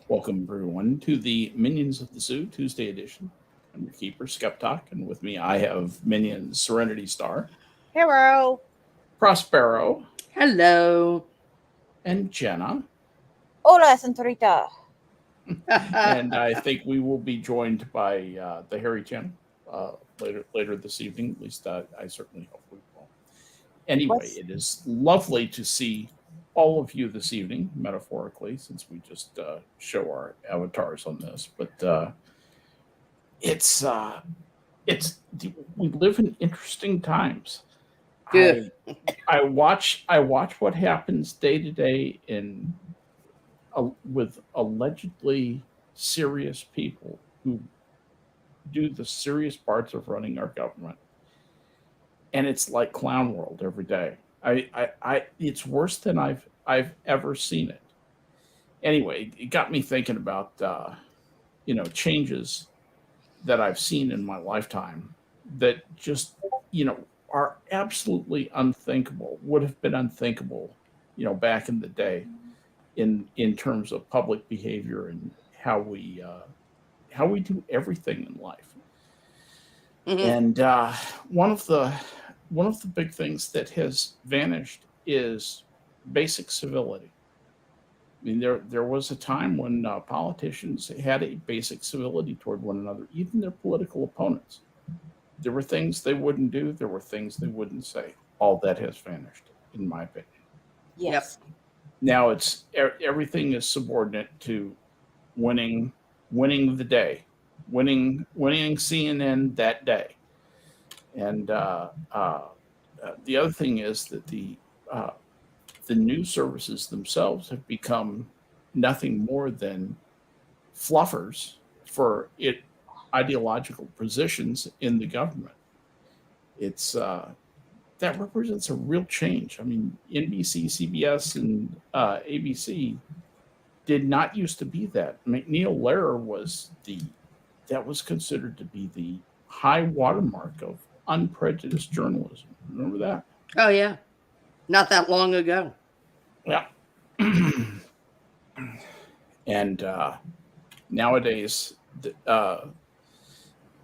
Welcome, everyone, to the Minions of the Zoo Tuesday edition. I'm your keeper, Skep, Tock, and with me I have Minions Serenity Star, Hello. Prospero, Hello. and Jenna. Hola, Santorita. And I think we will be joined by the Harry Channel later this evening. At least I certainly hope we will. Anyway, it is lovely to see all of you this evening, metaphorically, since we just show our avatars on this. But it's we live in interesting times. Good. I watch what happens day to day in with allegedly serious people who do the serious parts of running our government, and it's like clown world every day. It's worse than I've ever seen it. Anyway, it got me thinking about changes that I've seen in my lifetime that just are absolutely unthinkable. Would have been unthinkable, back in the day, in terms of public behavior and how we do everything in life. Mm-hmm. And one of the big things that has vanished is basic civility. I mean, there was a time when politicians had a basic civility toward one another, even their political opponents. There were things they wouldn't do. There were things they wouldn't say. All that has vanished, in my opinion. Yes. Yep. Now it's everything is subordinate to winning the day, winning CNN that day. And the other thing is that the news services themselves have become nothing more than fluffers for ideological positions in the government. It's that represents a real change. I mean, NBC, CBS, and ABC did not used to be that. McNeil Lehrer was considered to be the high watermark of unprejudiced journalism. Remember that? Oh yeah, not that long ago. Yeah. And nowadays, I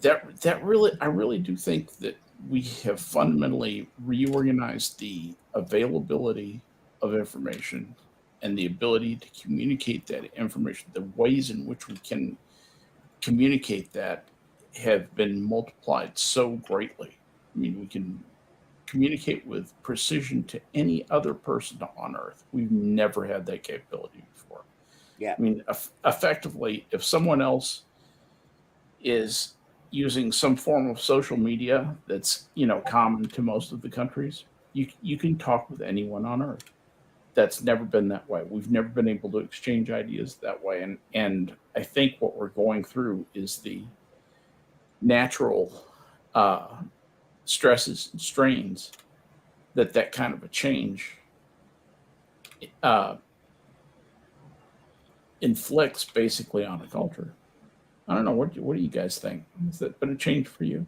really do think that we have fundamentally reorganized the availability of information and the ability to communicate that information. The ways in which we can communicate that have been multiplied so greatly. I mean, we can communicate with precision to any other person on Earth. We've never had that capability before. Yeah. I mean, effectively, if someone else is using some form of social media that's common to most of the countries, you can talk with anyone on Earth. That's never been that way. We've never been able to exchange ideas that way, and I think what we're going through is the natural stresses and strains that kind of a change inflicts basically on a culture. I don't know. What do you guys think? Has that been a change for you?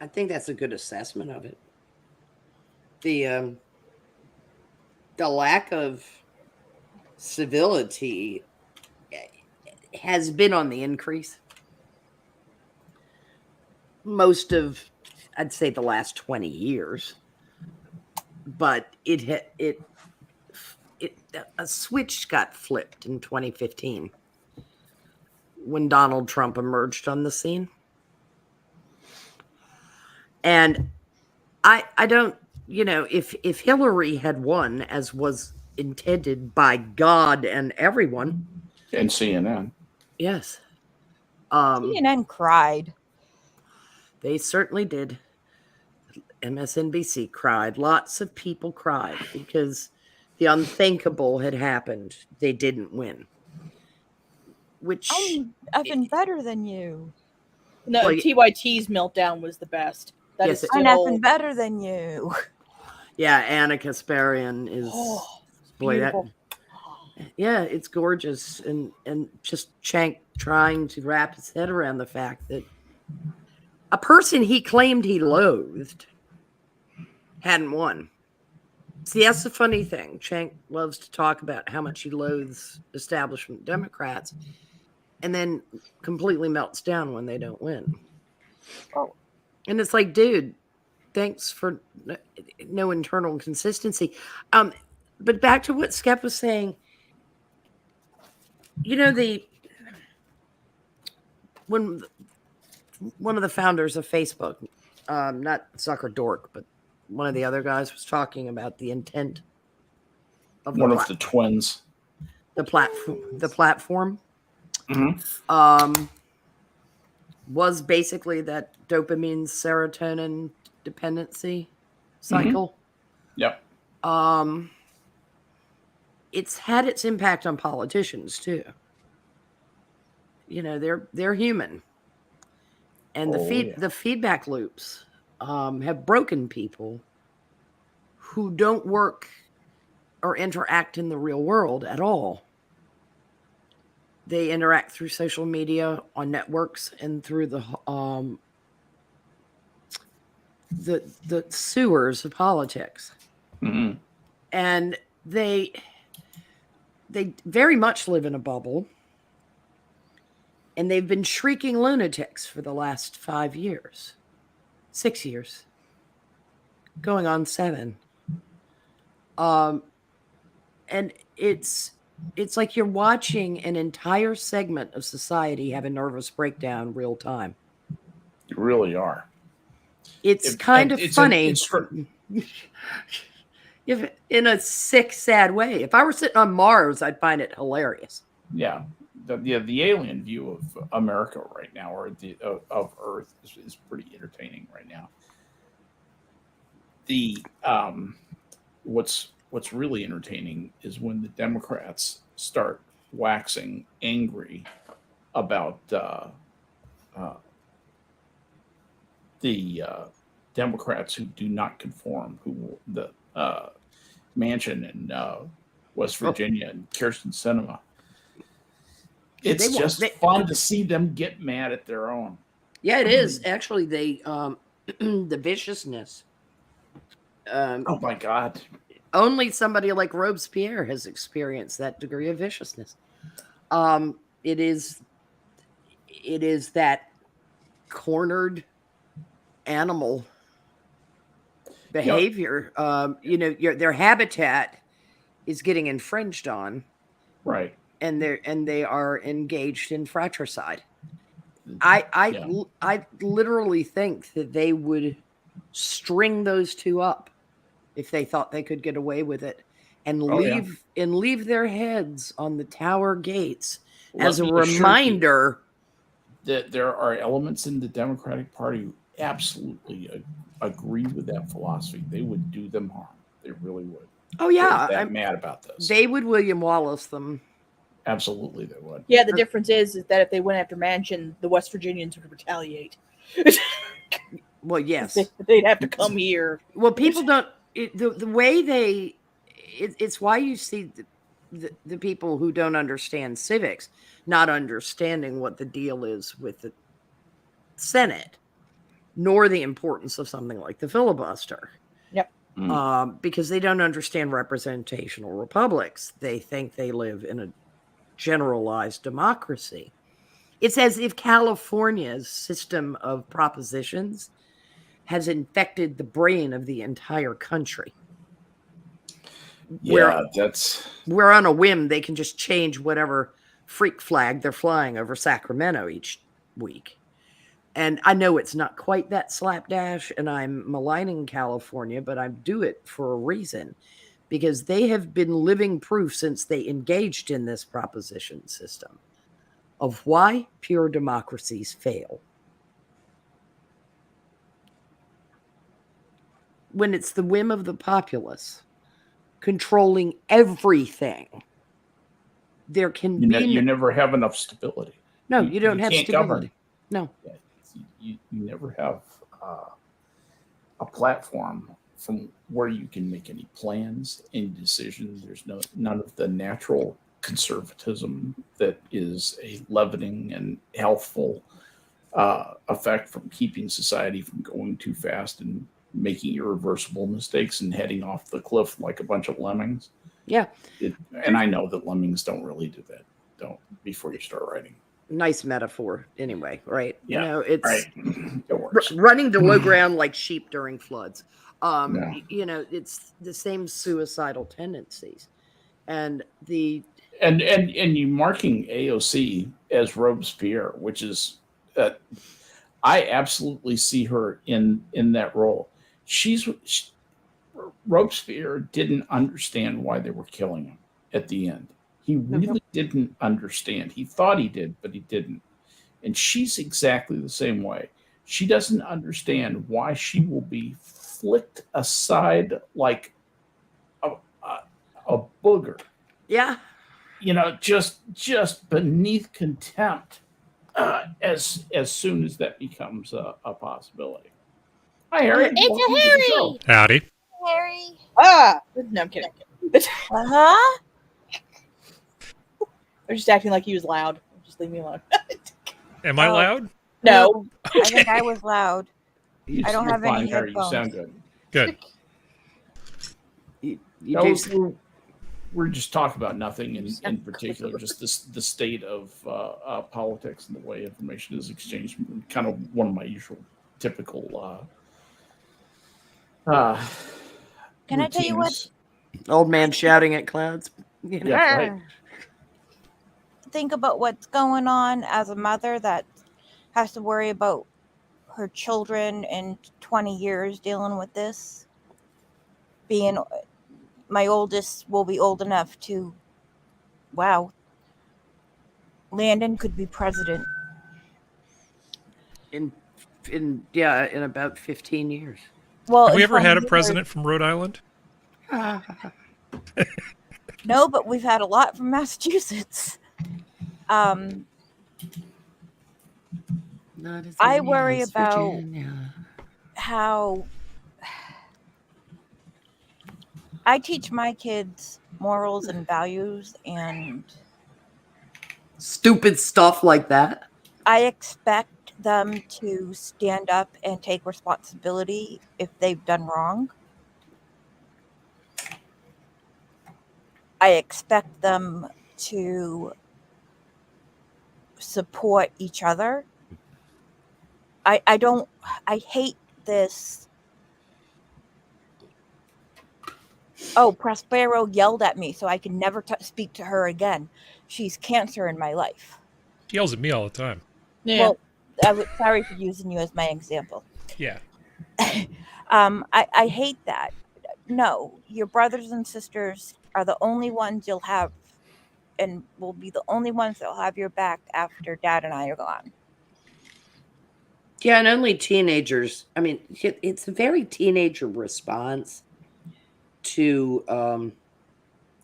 I think that's a good assessment of it. The lack of civility has been on the increase. Most of, I'd say, the last 20 years, but a switch got flipped in 2015 when Donald Trump emerged on the scene. And I don't, if Hillary had won as was intended by God and everyone. And CNN. Yes. CNN cried. They certainly did. MSNBC cried. Lots of people cried because the unthinkable had happened. They didn't win. Which I've been better than you. No, Well, TYT's meltdown was the best. That Yes, is I'm still nothing better than you. yeah, Anna Kasparian is boy that beautiful. yeah, it's gorgeous and just trying to wrap his head around the fact that a person he claimed he loathed hadn't won. See, that's the funny thing. Cenk loves to talk about how much he loathes establishment Democrats and then completely melts down when they don't win. Oh. And it's like, dude, thanks for no internal consistency. But back to what Skep was saying, when one of the founders of Facebook, not Zucker Dork, but one of the other guys was talking about the intent of One of the twins. the platform Mm-hmm. was basically that dopamine serotonin dependency cycle. Yep. It's had its impact on politicians too. They're human, and the feedback loops have broken people who don't work or interact in the real world at all. They interact through social media, on networks, and through the sewers of politics. Mm-hmm. And they very much live in a bubble. And they've been shrieking lunatics for the last 5 years, 6 years, going on 7. And it's like you're watching an entire segment of society have a nervous breakdown real time. You really are. It's kind of funny. If in a sick, sad way. If I were sitting on Mars, I'd find it hilarious. Yeah. The alien view of America right now, or of Earth, is pretty entertaining right now. The what's really entertaining is when the Democrats start waxing angry about the Democrats who do not conform, who the Manchin in West Virginia and Kirsten Sinema. It's just fun to see them get mad at their own. Yeah, it is. Actually, they the viciousness. Oh my God. Only somebody like Robespierre has experienced that degree of viciousness. It is that cornered animal behavior. Yep. Their habitat is getting infringed on. Right. And they are engaged in fratricide. I literally think that they would string those two up if they thought they could get away with it, and leave their heads on the tower gates as a reminder that there are elements in the Democratic Party who absolutely agree with that philosophy. They would do them harm. They really would. Oh yeah, I'm mad about this. They would William Wallace them. Absolutely, they would. Yeah, the difference is that if they went after Manchin, the West Virginians would retaliate. Well, yes, they'd have to come here. Well, people don't. The way they, it's why you see the people who don't understand civics not understanding what the deal is with the Senate, nor the importance of something like the filibuster. Yep. Because they don't understand representational republics. They think they live in a generalized democracy. It's as if California's system of propositions has infected the brain of the entire country. Yeah, where on a whim they can just change whatever freak flag they're flying over Sacramento each week. And I know it's not quite that slapdash, and I'm maligning California, but I do it for a reason, because they have been living proof since they engaged in this proposition system of why pure democracies fail. When it's the whim of the populace controlling everything, there can be... You never have enough stability. No, you don't have stability. Govern. No. You never have a platform from where you can make any plans, any decisions. There's none of the natural conservatism that is a leavening and healthful effect from keeping society from going too fast and making irreversible mistakes and heading off the cliff like a bunch of lemmings. Yeah. And I know that lemmings don't really do that. Don't before you start writing. Nice metaphor, anyway, right? Yeah, You know, it's right. It works. running to low ground like sheep during floods. Yeah. You know, it's the same suicidal tendencies, and you marking AOC as Robespierre, which is, I absolutely see her in that role. Robespierre didn't understand why they were killing him at the end. He really didn't understand. He thought he did, but he didn't. And she's exactly the same way. She doesn't understand why she will be flicked aside like a booger. yeah, You know, just beneath contempt as soon as that becomes a possibility. Hi, Harry. It's Welcome a to the Harry. show. Howdy. Harry. Ah! No, I'm kidding. Uh-huh. They're just acting like he was loud. Just leave me alone. Am I Oh. loud? No. I think I was loud. I don't You're have any fine, Harry. You headphones. sound good. Good. you No, do. we're just talking about nothing in particular, just the state of politics and the way information is exchanged. Kind of one of my usual typical. Can I tell you what? routines. Old man shouting at clouds. You know? Yeah, right. Think about what's going on as a mother that has to worry about her children in 20 years dealing with this. Being my oldest will be old enough to, wow, Landon could be president. In about 15 years. Well, Have we in ever had 20 a years- president from Rhode Island? No, but we've had a lot from Massachusetts. Not as I many worry as about Virginia. how I teach my kids morals and values, and Stupid stuff like that. I expect them to stand up and take responsibility if they've done wrong. I expect them to support each other. I hate this. Oh, Prospero yelled at me, so I can never speak to her again. She's cancer in my life. She yells at me all the time. Yeah. Well, sorry for using you as my example. Yeah. I hate that. No, your brothers and sisters are the only ones you'll have, and will be the only ones that'll have your back after Dad and I are gone. Yeah, and only teenagers. I mean, it's a very teenager response to,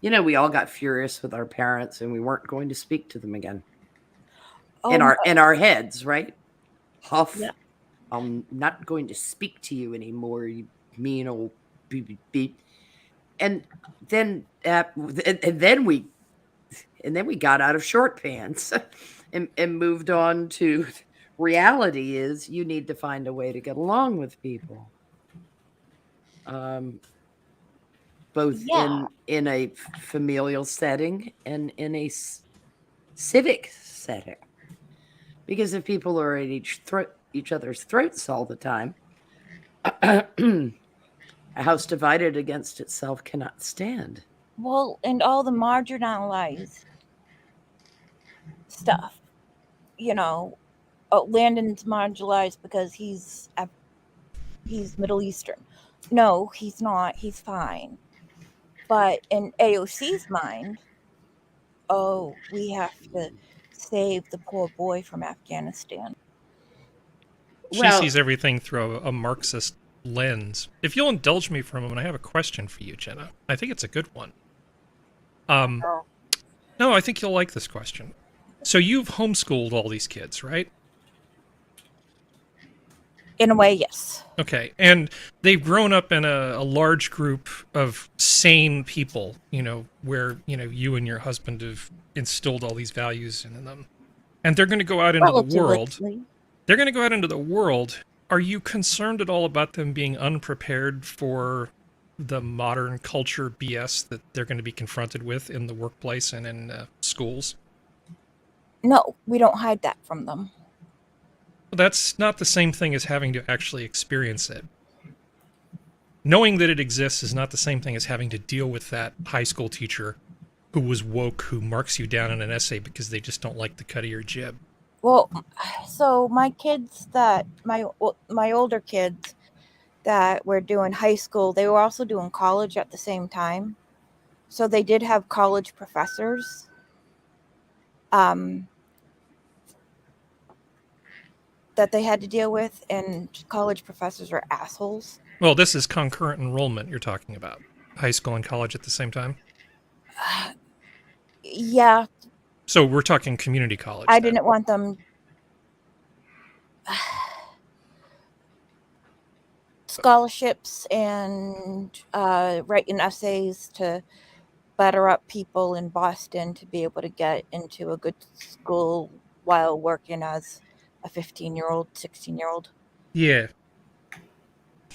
we all got furious with our parents and we weren't going to speak to them again. In our heads, right? Huff. Yeah. I'm not going to speak to you anymore, you mean old beep beep. And then we got out of short pants and moved on to reality is you need to find a way to get along with people. Both in a familial setting and in a civic setting. Because if people are at each other's throats all the time, a house divided against itself cannot stand. Well, and all the marginalized stuff, Landon's marginalized because he's Middle Eastern. No, he's not. He's fine. But in AOC's mind, we have to save the poor boy from Afghanistan. She sees everything through a Marxist lens. If you'll indulge me for a moment, I have a question for you, Jenna. I think it's a good one. No, I think you'll like this question. So you've homeschooled all these kids, right? In a way, yes. Okay, and they've grown up in a large group of sane people, where, you and your husband have instilled all these values in them. And they're going to go out into the world. They're going to go out into the world Are you concerned at all about them being unprepared for the modern culture BS that they're going to be confronted with in the workplace and in schools? No, we don't hide that from them. Well, that's not the same thing as having to actually experience it. Knowing that it exists is not the same thing as having to deal with that high school teacher who was woke, who marks you down in an essay because they just don't like the cut of your jib. Well, so my kids my older kids that were doing high school, they were also doing college at the same time. So they did have college professors. That they had to deal with, and college professors are assholes. Well, this is concurrent enrollment you're talking about. High school and college at the same time? Yeah, So we're talking community college. I then. didn't want them scholarships and writing essays to butter up people in Boston to be able to get into a good school while working as a 15-year-old, 16-year-old. Yeah.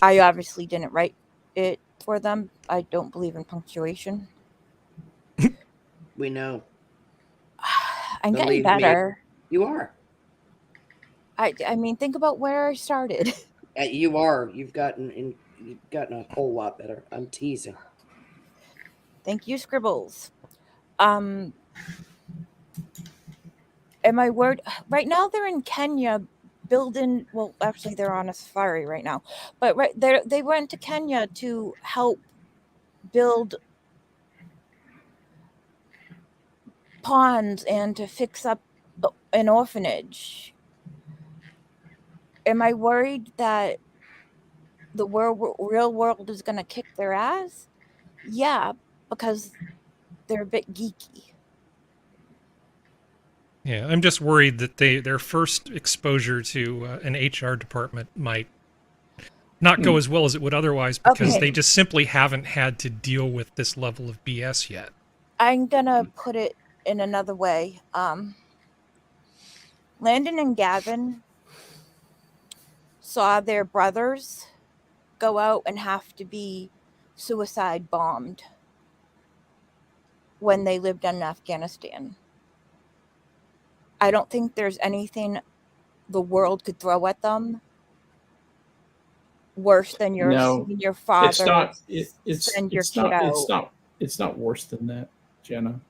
I obviously didn't write it for them. I don't believe in punctuation. We know. I'm Believe getting me. better. You are. I mean, think about where I started. You are. You've gotten a whole lot better. I'm teasing. Thank you, Scribbles. And my word, right now they're in Kenya building. Well, actually, they're on a safari right now, but they went to Kenya to help build ponds and to fix up an orphanage. Am I worried that the real world is going to kick their ass? Yeah, because they're a bit geeky. Yeah, I'm just worried that their first exposure to an HR department might not go as well as it would otherwise because Okay. they just simply haven't had to deal with this level of BS yet. I'm gonna put it in another way. Landon and Gavin saw their brothers go out and have to be suicide bombed when they lived in Afghanistan. I don't think there's anything the world could throw at them worse than seeing your father send your kid out. It's not worse than that, Jenna.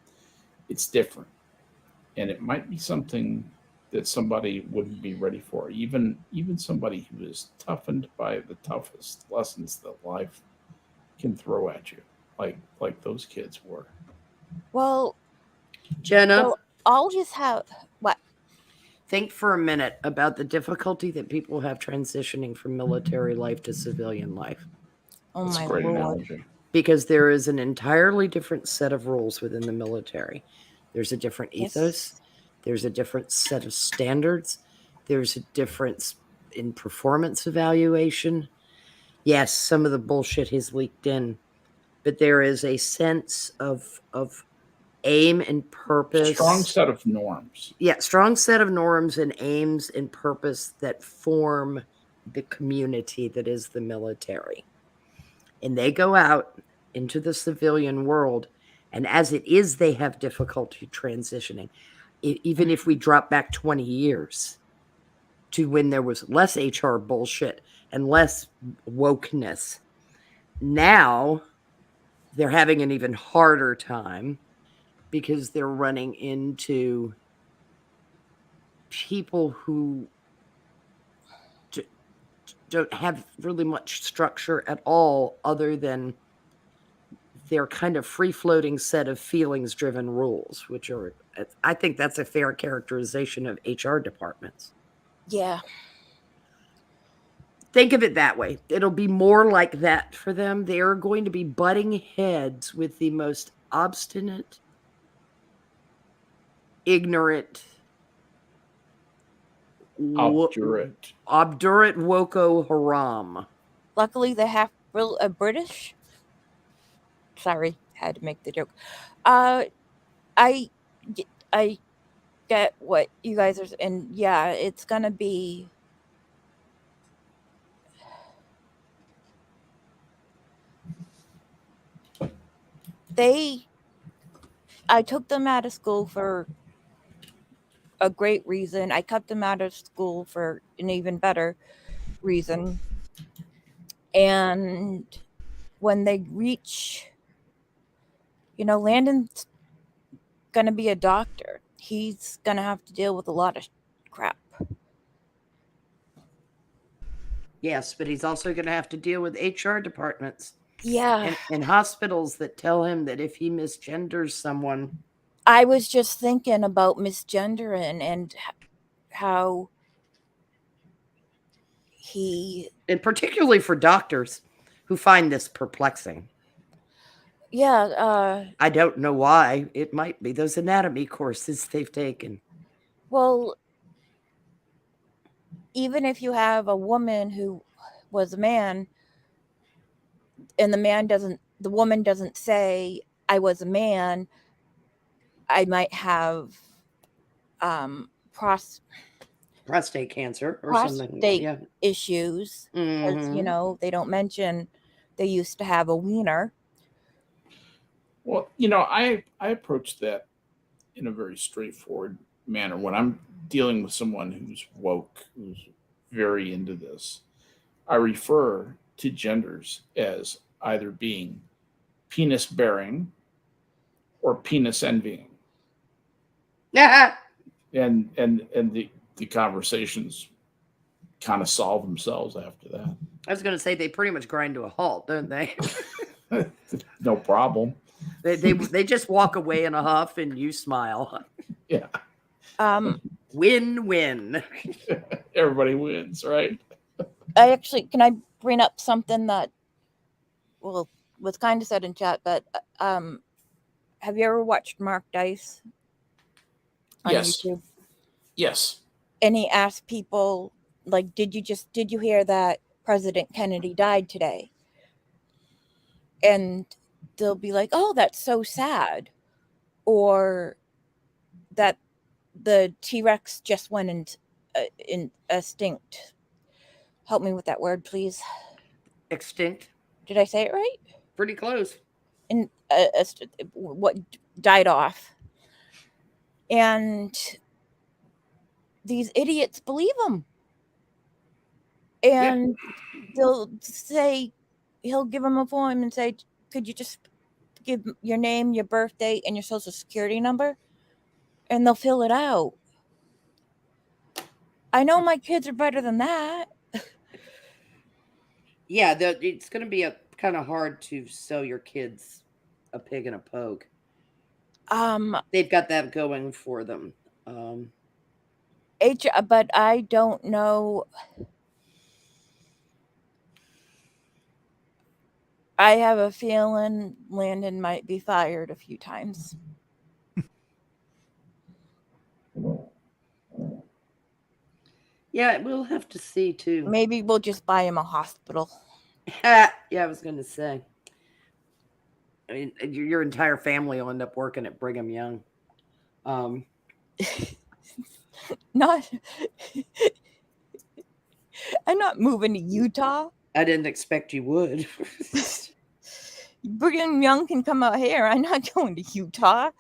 It's different, and it might be something that somebody wouldn't be ready for. Even somebody who is toughened by the toughest lessons that life can throw at you, like those kids were. Well, Jenna, they'll always have what? think for a minute about the difficulty that people have transitioning from military life to civilian life. Oh That's my a great lord! analogy. Because there is an entirely different set of rules within the military. There's a different ethos. Yes. There's a different set of standards. There's a difference in performance evaluation. Yes, some of the bullshit has leaked in, but there is a sense of aim and purpose. Strong set of norms. Yeah, strong set of norms and aims and purpose that form the community that is the military. And they go out into the civilian world, and as it is, they have difficulty transitioning. Even if we drop back 20 years to when there was less HR bullshit and less wokeness, now they're having an even harder time because they're running into people who don't have really much structure at all other than their kind of free-floating set of feelings-driven rules, which are, I think that's a fair characterization of HR departments. Yeah. Think of it that way. It'll be more like that for them. They are going to be butting heads with the most obstinate, ignorant, Obdurate woko haram. Luckily, they have British. Sorry, had to make the joke. I get what you guys are, and yeah, it's gonna be I took them out of school for a great reason. I kept them out of school for an even better reason. And when they reach, Landon's going to be a doctor. He's going to have to deal with a lot of crap. Yes, but he's also going to have to deal with HR departments Yeah. and hospitals that tell him that if he misgenders someone. I was just thinking about misgendering and how he. And particularly for doctors who find this perplexing. Yeah. I don't know why. It might be those anatomy courses they've taken. Well, even if you have a woman who was a man and the woman doesn't say I was a man, I might have Prostate cancer or something. prostate Yeah. issues. Because, Mhm. they don't mention they used to have a wiener. Well, I approach that in a very straightforward manner when I'm dealing with someone who's woke, who's very into this. I refer to genders as either being penis bearing or penis envying, Yeah. and the conversations kind of solve themselves after that. I was going to say they pretty much grind to a halt, don't they? No problem. They just walk away in a huff and you smile. Yeah. Win-win. Everybody wins, right? Can I bring up something that, was kind of said in chat, but have you ever watched Mark Dice on Yes. YouTube? Yes. And he asked people, like, did you hear that President Kennedy died today? And they'll be like, oh, that's so sad. Or that the T-Rex just went in extinct. Help me with that word, please. Extinct. Did I say it right? Pretty close. In what died off. And these idiots believe him. And they'll say, he'll give them a form and say, could you just give your name, your birth date, and your social security number? And they'll fill it out. I know my kids are better than that. Yeah, it's going to be kind of hard to sell your kids a pig and a poke. They've got that going for them. But I don't know. I have a feeling Landon might be fired a few times. Yeah, we'll have to see too. Maybe we'll just buy him a hospital. Yeah, I was going to say. I mean, your entire family will end up working at Brigham Young. Not. I'm not moving to Utah. I didn't expect you would. Brigham Young can come out here. I'm not going to Utah.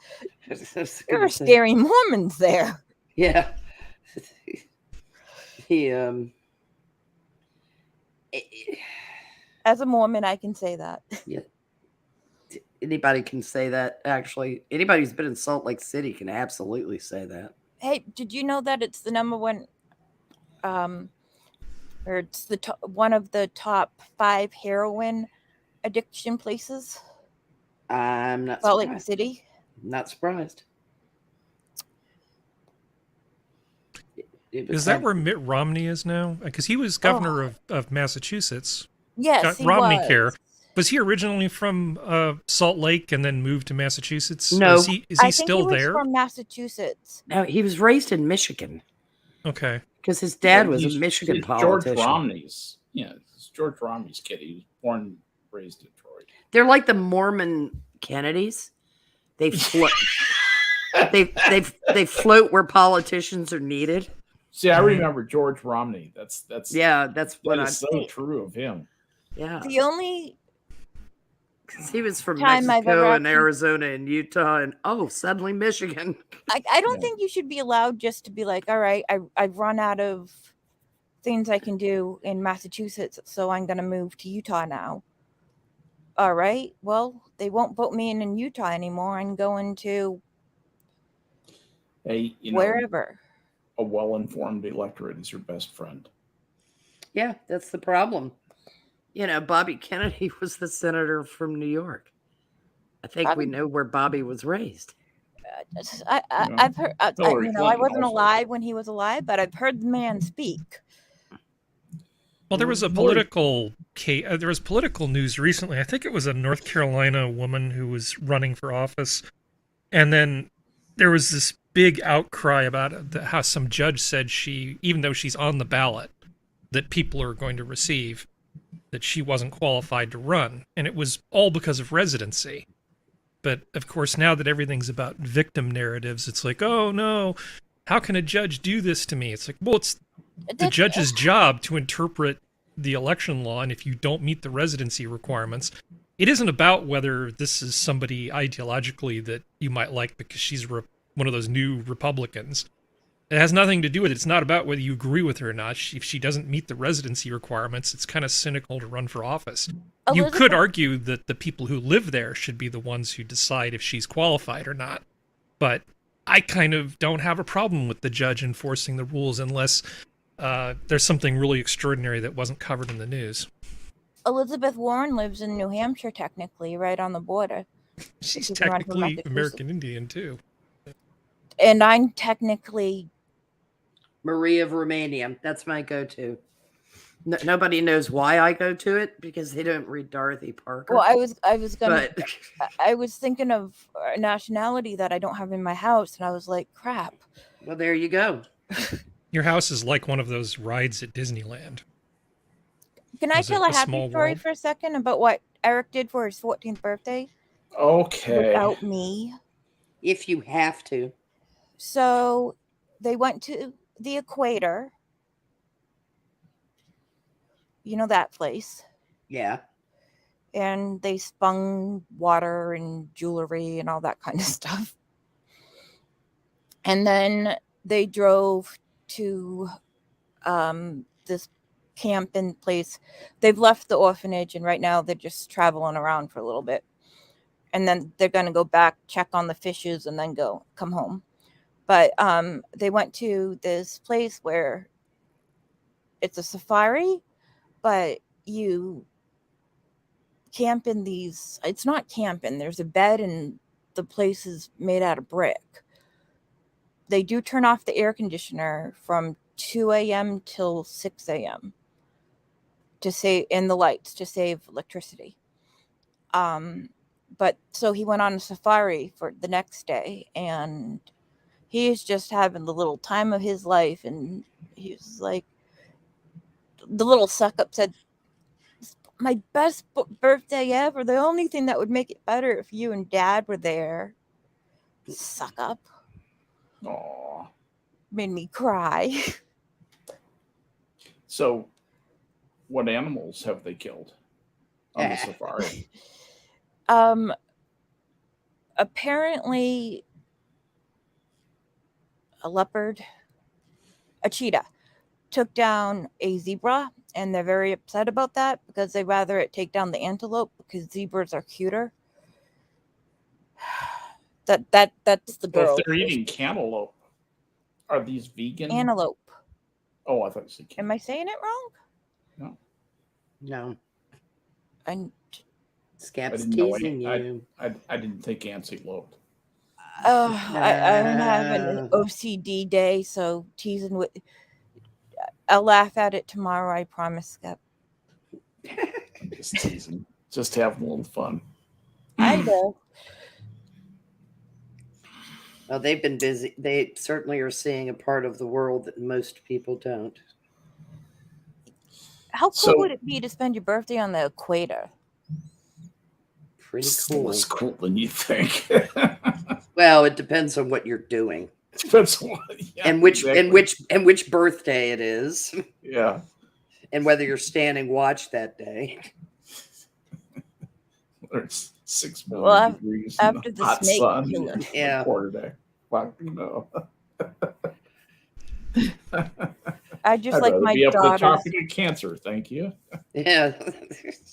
There are say. scary Mormons there. Yeah. As a Mormon, I can say that. Yeah. Anybody can say that, actually. Anybody who's been in Salt Lake City can absolutely say that. Hey, did you know that it's the number one, or it's one of the top 5 heroin addiction places? I'm not Salt surprised. Lake City? Not surprised. Is that where Mitt Romney is now? Because he was governor of Massachusetts. Yes, Got he Romney was. Care. Was he originally from Salt Lake and then moved to Massachusetts? No. Is he I think still he was there? from Massachusetts. No, he was raised in Michigan. Okay. Because his dad was a Michigan he's politician. George Romney's. Yeah, it's George Romney's kid. He was born and raised in Detroit. They're like the Mormon Kennedys. They float. they float where politicians are needed. See, I remember George Romney. That's Yeah, that's what that I'm is so true of him. Yeah. The only Because he was from Time I've ever Mexico and actually- Arizona and Utah and suddenly Michigan. I don't Yeah. think you should be allowed just to be like, all right, I've run out of things I can do in Massachusetts, so I'm going to move to Utah now. All right, well, they won't vote me in Utah anymore. I'm going to Hey, wherever. a well-informed electorate is your best friend. Yeah, that's the problem. Bobby Kennedy was the senator from New York. I think we know where Bobby was raised. I've heard, Hillary I Clinton wasn't also. alive when he was alive, but I've heard the man speak. Well, there was a Hillary- political there was political news recently. I think it was a North Carolina woman who was running for office, and then there was this big outcry about how some judge said even though she's on the ballot, that people are going to receive, that she wasn't qualified to run, and it was all because of residency. But of course, now that everything's about victim narratives, it's like, oh no, how can a judge do this to me? It's like, well, it's the judge's job to interpret the election law, and if you don't meet the residency requirements, it isn't about whether this is somebody ideologically that you might like because she's one of those new Republicans. It has nothing to do with it. It's not about whether you agree with her or not. If she doesn't meet the residency requirements, it's kind of cynical to run for office. You could argue that the people who live there should be the ones who decide if she's qualified or not. But I kind of don't have a problem with the judge enforcing the rules unless there's something really extraordinary that wasn't covered in the news. Elizabeth Warren lives in New Hampshire, technically, right on the border. She's She can run for technically Massachusetts. American Indian, too. And I'm technically Marie of Romania. That's my go-to. Nobody knows why I go to it because they don't read Dorothy Parker. well. I was thinking of a nationality that I don't have in my house, and I was like, crap. Well, there you go. Your house is like one of those rides at Disneyland. Can I Is tell it a a happy small story world? for a second about what Eric did for his 14th birthday Okay. without me? If you have to. So they went to the equator. You know that place. Yeah. And they spun water and jewelry and all that kind of stuff. And then they drove to this camping place. They've left the orphanage, and right now they're just traveling around for a little bit. And then they're going to go back, check on the fishes, and then come home. But they went to this place where it's a safari, but you camp in these. It's not camping. There's a bed, and the place is made out of brick. They do turn off the air conditioner from 2 a.m. till 6 a.m. to save, and the lights to save electricity. But so he went on a safari for the next day, and he's just having the little time of his life. And he's like, the little suck up said, my best birthday ever. The only thing that would make it better if you and Dad were there. Suck up. Aw. Made me cry. So, what animals have they killed on the safari? Apparently a leopard, a cheetah took down a zebra, and they're very upset about that because they'd rather it take down the antelope because zebras are cuter. That's the Well, girl. if they're eating cantaloupe, are these vegan? Antelope. Oh, I thought you said Am I saying it wrong? No. And Skep's didn't know teasing you. I didn't think antelope. I'm having an OCD day, so teasing with. I'll laugh at it tomorrow. I promise, Skep. I'm just teasing. Just having a little fun. I know. Well, they've been busy. They certainly are seeing a part of the world that most people don't. How cool So- would it be to spend your birthday on the equator? Pretty Still cool. less cool than you think. Well, it depends on what you're doing Depends on what, yeah, and which exactly. and which birthday it is, Yeah. and whether you're standing watch that day. There's 6 million Well, degrees after in the the hot snake sun killer. in Yeah. a quarter day. Fuck no. I just I'd like rather my be up the daughters. topic of cancer. Thank you. Yeah.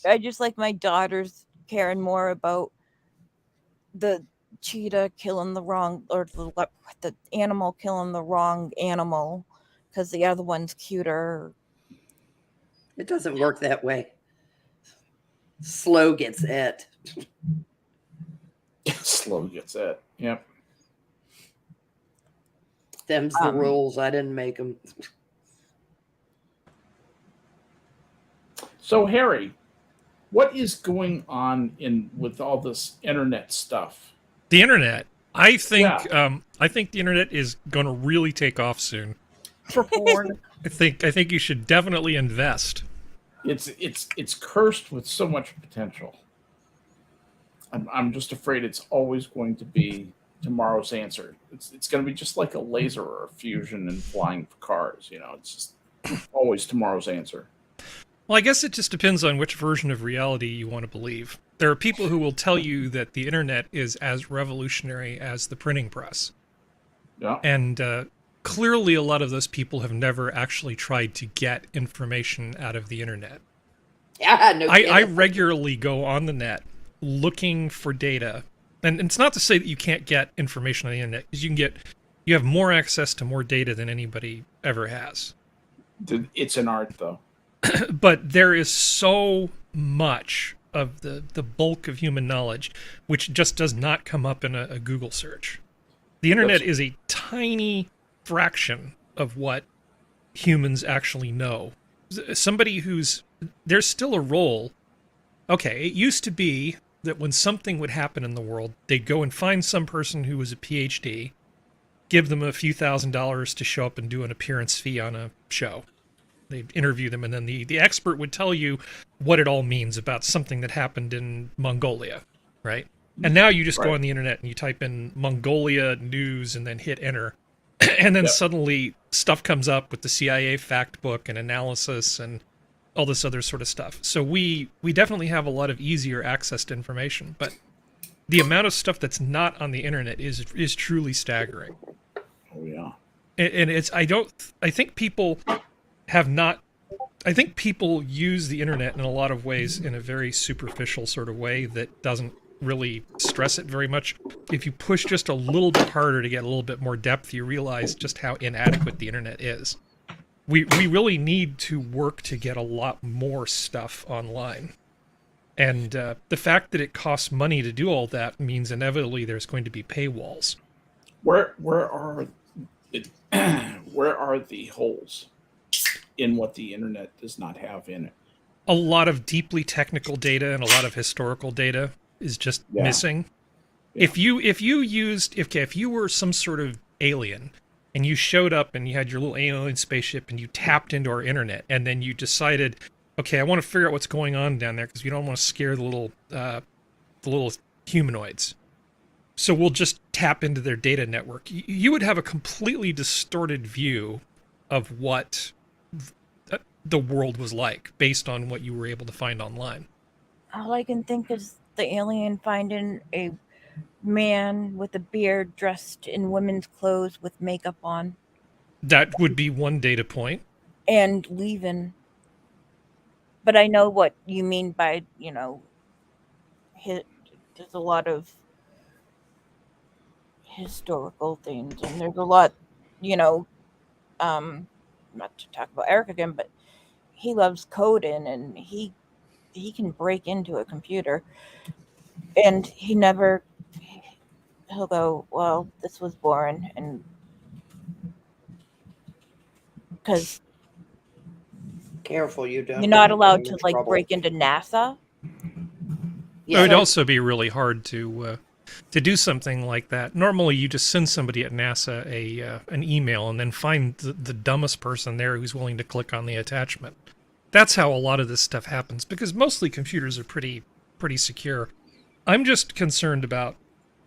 I just like my daughters caring more about the cheetah killing the wrong, or the animal killing the wrong animal because the other one's cuter. It doesn't work that way. Slow gets it. Slow gets it. Yep. Them's the rules. I didn't make them. So Harry, what is going on with all this internet stuff? The internet. I think Yeah. I think the internet is going to really take off soon. For porn. I think you should definitely invest. It's cursed with so much potential. I'm just afraid it's always going to be tomorrow's answer. It's going to be just like a laser or a fusion and flying cars. You know, it's just always tomorrow's answer. Well, I guess it just depends on which version of reality you want to believe. There are people who will tell you that the internet is as revolutionary as the printing press. Yeah. And clearly a lot of those people have never actually tried to get information out of the internet. Yeah, no kidding. I regularly go on the net looking for data. And it's not to say that you can't get information on the internet, because you have more access to more data than anybody ever has. It's an art, though. But there is so much of the bulk of human knowledge which just does not come up in a Google search. The internet is a tiny fraction of what humans actually know. Somebody there's still a role. Okay, it used to be that when something would happen in the world, they'd go and find some person who was a PhD, give them a few $1,000s to show up and do an appearance fee on a show. They'd interview them, and then the expert would tell you what it all means about something that happened in Mongolia, right? And now you just go on the internet and you type in Mongolia news and then hit enter. And then suddenly stuff comes up with the CIA fact book and analysis and all this other sort of stuff. So we definitely have a lot of easier access to information, but the amount of stuff that's not on the internet is truly staggering. Oh yeah. And I think people use the internet in a lot of ways in a very superficial sort of way that doesn't really stress it very much. If you push just a little bit harder to get a little bit more depth, you realize just how inadequate the internet is. We really need to work to get a lot more stuff online. And the fact that it costs money to do all that means inevitably there's going to be paywalls. Where are the holes in what the internet does not have in it? A lot of deeply technical data and a lot of historical data is just missing. Yeah. If you were some sort of alien and you showed up and you had your little alien spaceship and you tapped into our internet and then you decided, okay, I want to figure out what's going on down there because we don't want to scare the little humanoids. So we'll just tap into their data network. You would have a completely distorted view of what the world was like based on what you were able to find online. All I can think is the alien finding a man with a beard dressed in women's clothes with makeup on. That would be one data point. And leaving. But I know what you mean by, there's a lot of historical things, and there's a lot, not to talk about Eric again, but he loves coding, and he can break into a computer, and he'll go, well, this was boring, and because careful, you don't. You're not allowed to break into NASA. Yeah. It would also be really hard to do something like that. Normally, you just send somebody at NASA an email and then find the dumbest person there who's willing to click on the attachment. That's how a lot of this stuff happens, because mostly computers are pretty secure. I'm just concerned about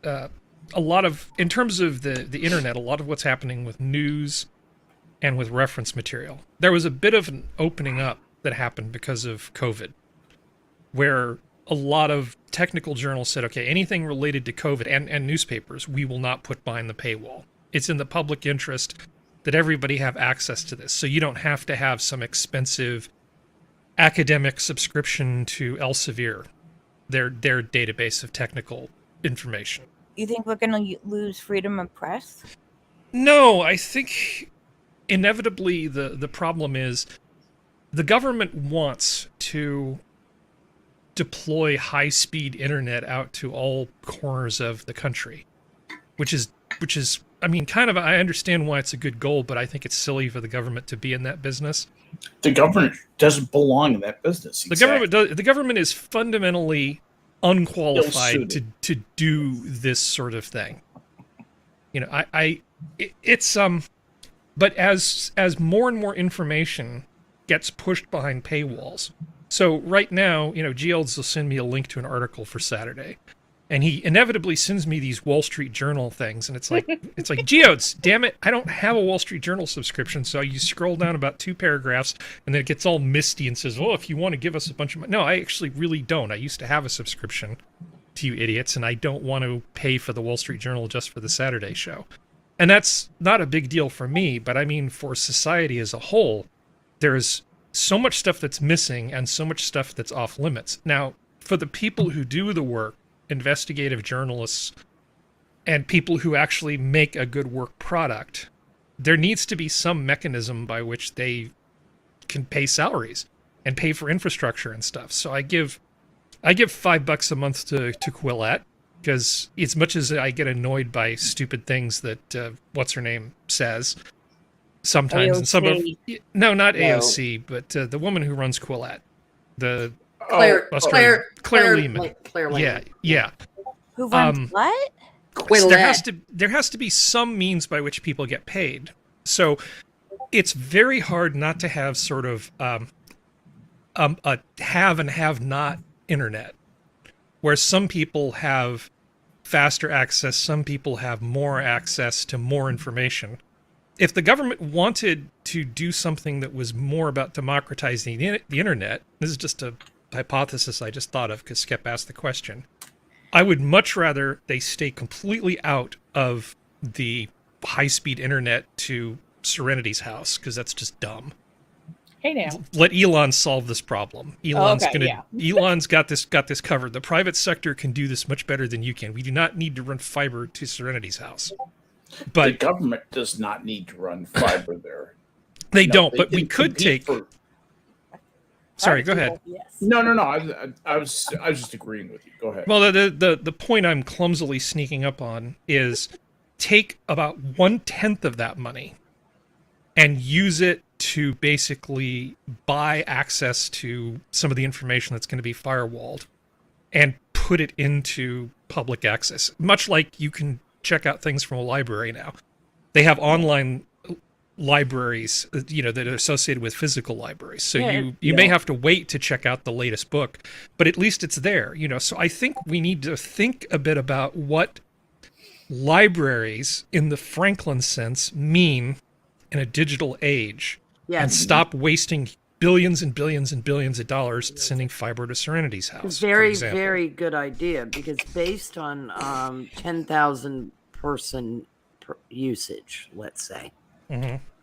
in terms of the internet, a lot of what's happening with news and with reference material. There was a bit of an opening up that happened because of COVID, where a lot of technical journals said, okay, anything related to COVID and newspapers, we will not put behind the paywall. It's in the public interest that everybody have access to this. So you don't have to have some expensive academic subscription to Elsevier, their database of technical information. You think we're going to lose freedom of press? No, I think inevitably the problem is the government wants to deploy high-speed internet out to all corners of the country, which is I mean, kind of, I understand why it's a good goal, but I think it's silly for the government to be in that business. The government doesn't belong in that business. The government is fundamentally unqualified Ill-suited. to do this sort of thing. You know, but as more and more information gets pushed behind paywalls. So right now, you know, Geodes will send me a link to an article for Saturday, and he inevitably sends me these Wall Street Journal things, and it's like Geodes, damn it, I don't have a Wall Street Journal subscription. So you scroll down about 2 paragraphs, and then it gets all misty and says, "Oh, if you want to give us a bunch of money." No, I actually really don't. I used to have a subscription to you idiots, and I don't want to pay for the Wall Street Journal just for the Saturday show. And that's not a big deal for me, but I mean for society as a whole, there's so much stuff that's missing and so much stuff that's off limits. Now, for the people who do the work, investigative journalists and people who actually make a good work product, there needs to be some mechanism by which they can pay salaries and pay for infrastructure and stuff. So I give $5 a month to Quillette, because as much as I get annoyed by stupid things that what's her name says sometimes, and some of no, not AOC, but the woman who runs Quillette, the Claire Lehman. Claire Lehman. Yeah. Who runs what? Quillette. There has to be some means by which people get paid. So it's very hard not to have sort of a have and have not internet, where some people have faster access, some people have more access to more information. If the government wanted to do something that was more about democratizing the internet, this is just a hypothesis I just thought of because Skep asked the question, I would much rather they stay completely out of the high-speed internet to Serenity's house, because that's just dumb. Hey now. Let Elon solve this problem. Elon's got this covered. The private sector can do this much better than you can. We do not need to run fiber to Serenity's house. But the government does not need to run fiber there. They don't, but we could take... Sorry, go ahead. Yes. No. I was just agreeing with you. Go ahead. Well, the point I'm clumsily sneaking up on is take about 1/10 of that money and use it to basically buy access to some of the information that's going to be firewalled and put it into public access. Much like you can check out things from a library now. They have online libraries, you know, that are associated with physical libraries. So you may have to wait to check out the latest book, but at least it's there, you know. So I think we need to think a bit about what libraries in the Franklin sense mean in a digital age, and stop wasting billions and billions and billions of dollars sending fiber to Serenity's house. Very good idea, because based on 10,000 person usage, let's say,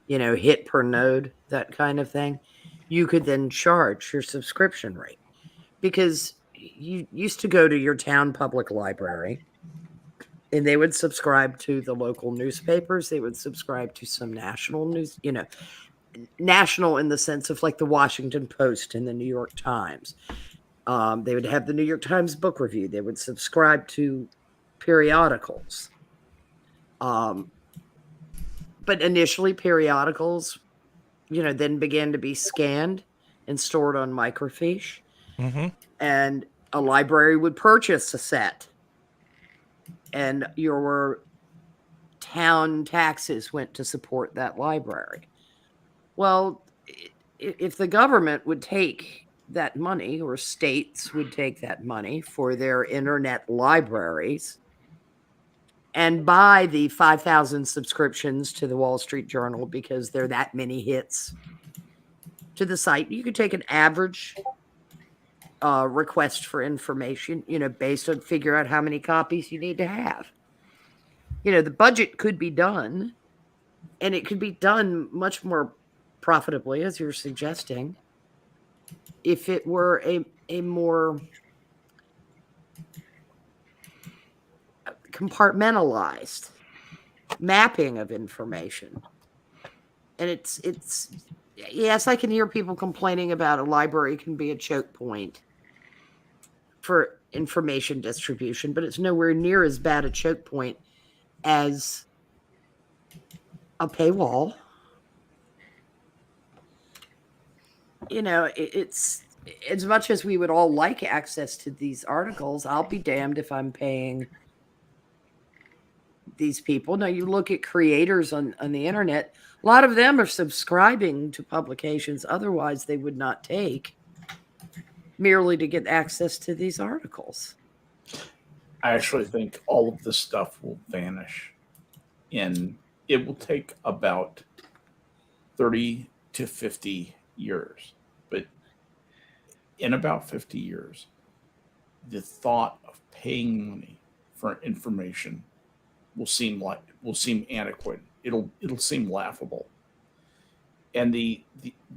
you know, hit per node, that kind of thing, you could then charge your subscription rate. Because you used to go to your town public library, and they would subscribe to the local newspapers. They would subscribe to some national news, you know, national in the sense of like the Washington Post and the New York Times. They would have the New York Times book review. They would subscribe to periodicals. But initially periodicals, you know, then began to be scanned and stored on microfiche. And a library would purchase a set, and your town taxes went to support that library. Well, if the government would take that money, or states would take that money for their internet libraries and buy the 5,000 subscriptions to the Wall Street Journal because there are that many hits to the site, you could take an average request for information, based on figure out how many copies you need to have. The budget could be done, and it could be done much more profitably, as you're suggesting, if it were a more compartmentalized mapping of information. And it's yes, I can hear people complaining about a library can be a choke point for information distribution, but it's nowhere near as bad a choke point as a paywall. It's as much as we would all like access to these articles, I'll be damned if I'm paying these people. Now, you look at creators on the internet, a lot of them are subscribing to publications otherwise they would not take, merely to get access to these articles. I actually think all of this stuff will vanish, and it will take about 30 to 50 years. But in about 50 years, the thought of paying money for information will seem antiquated. It'll seem laughable. And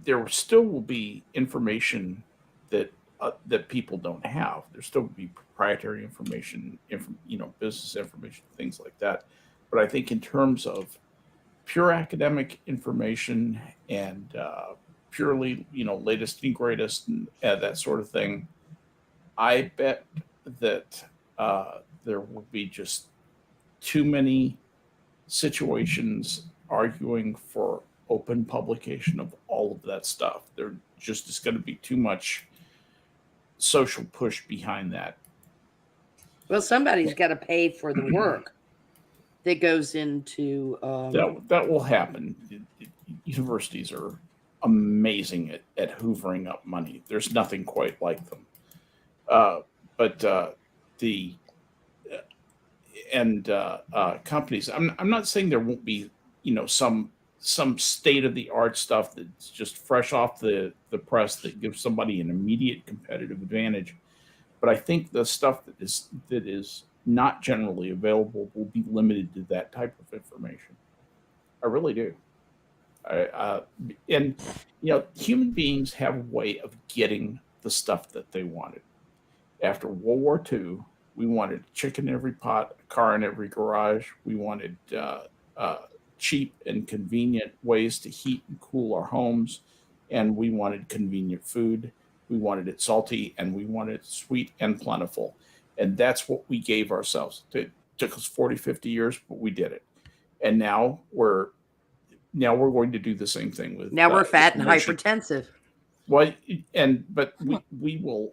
there still will be information that people don't have. There still will be proprietary information, business information, things like that. But I think in terms of pure academic information and purely, latest and greatest and that sort of thing, I bet that there will be just too many situations arguing for open publication of all of that stuff. There just is going to be too much social push behind that. Well, somebody's got to pay for the work that goes into that will happen. Universities are amazing at hoovering up money. There's nothing quite like them. But companies, I'm not saying there won't be some state of the art stuff that's just fresh off the press that gives somebody an immediate competitive advantage, but I think the stuff that is not generally available will be limited to that type of information. I really do. Human beings have a way of getting the stuff that they wanted. After World War II, we wanted chicken in every pot, a car in every garage. We wanted cheap and convenient ways to heat and cool our homes, and we wanted convenient food. We wanted it salty, and we wanted it sweet and plentiful. And that's what we gave ourselves. It took us 40, 50 years, but we did it. And now we're going to do the same thing with. Now we're fat and hypertensive. Well, but we will.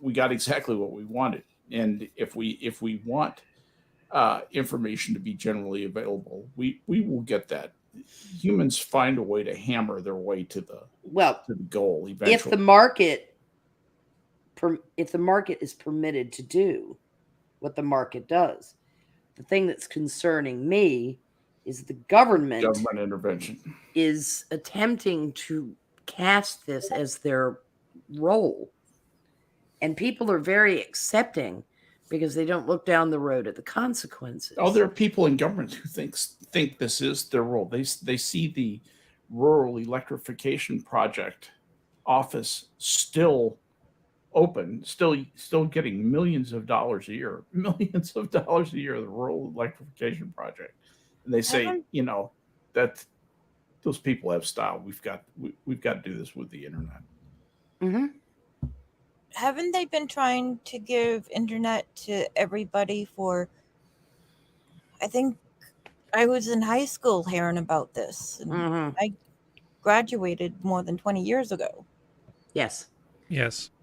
We got exactly what we wanted, and if we want information to be generally available, we will get that. Humans find a way to hammer their way to the goal eventually. If the market is permitted to do what the market does, the thing that's concerning me is the government intervention is attempting to cast this as their role. And people are very accepting because they don't look down the road at the consequences. Oh, there are people in government who think this is their role. They see the rural electrification project office still open, still getting millions of dollars a year, the rural electrification project. And they say, that those people have style. We've got to do this with the internet. Mm-hmm. Haven't they been trying to give internet to everybody for, I think I was in high school hearing about this. And I graduated more than 20 years ago. Yes.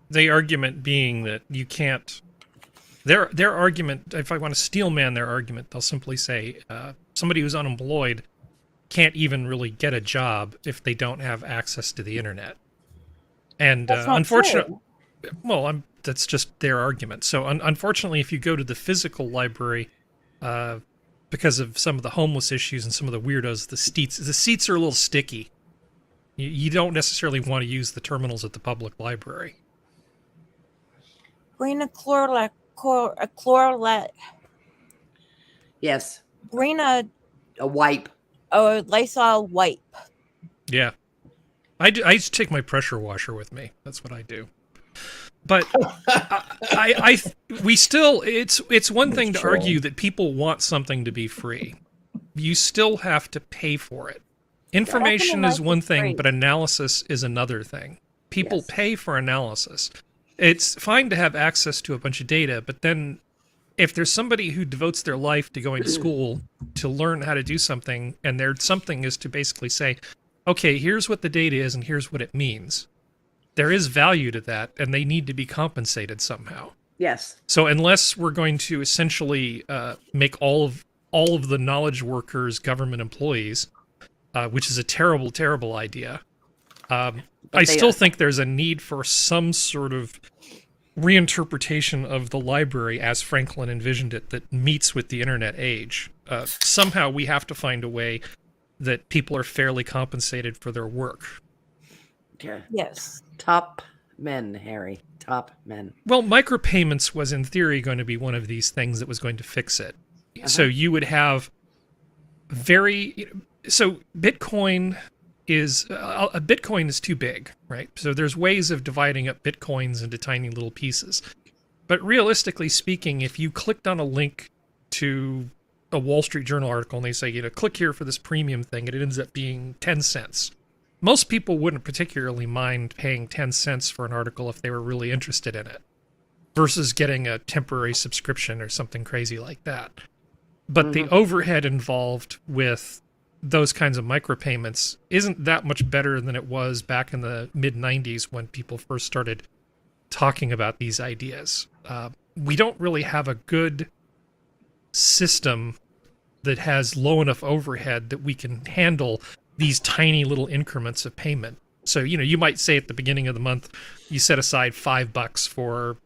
The argument being that you can't, their argument, if I want to steel man their argument, they'll simply say somebody who's unemployed can't even really get a job if they don't have access to the internet. And unfortunately, well, that's just their argument. So unfortunately, if you go to the physical library, because of some of the homeless issues and some of the weirdos, the seats are a little sticky. You don't necessarily want to use the terminals at the public library. Bring a chlorlet. Yes, Bring a wipe. Lysol wipe. Yeah. I used to take my pressure washer with me. That's what I do. But we still, it's one thing to argue that people want something to be free. You still have to pay for it. Information is one thing, but analysis is another thing. People pay for analysis. It's fine to have access to a bunch of data, but then if there's somebody who devotes their life to going to school to learn how to do something, and their something is to basically say, okay, here's what the data is and here's what it means. There is value to that, and they need to be compensated somehow. Yes. So unless we're going to essentially make all of the knowledge workers government employees, which is a terrible, terrible idea, I still think there's a need for some sort of reinterpretation of the library as Franklin envisioned it that meets with the internet age. Somehow we have to find a way that people are fairly compensated for their work. Okay. Yes. Top men, Harry. Top men. Well, micropayments was in theory going to be one of these things that was going to fix it. So you would have so Bitcoin is a Bitcoin is too big, right? So there's ways of dividing up Bitcoins into tiny little pieces. But realistically speaking, if you clicked on a link to a Wall Street Journal article and they say, click here for this premium thing, and it ends up being 10 cents. Most people wouldn't particularly mind paying 10 cents for an article if they were really interested in it, versus getting a temporary subscription or something crazy like that. But the overhead involved with those kinds of micropayments isn't that much better than it was back in the mid-90s when people first started talking about these ideas. We don't really have a good system that has low enough overhead that we can handle these tiny little increments of payment. So, you might say at the beginning of the month, you set aside $5 for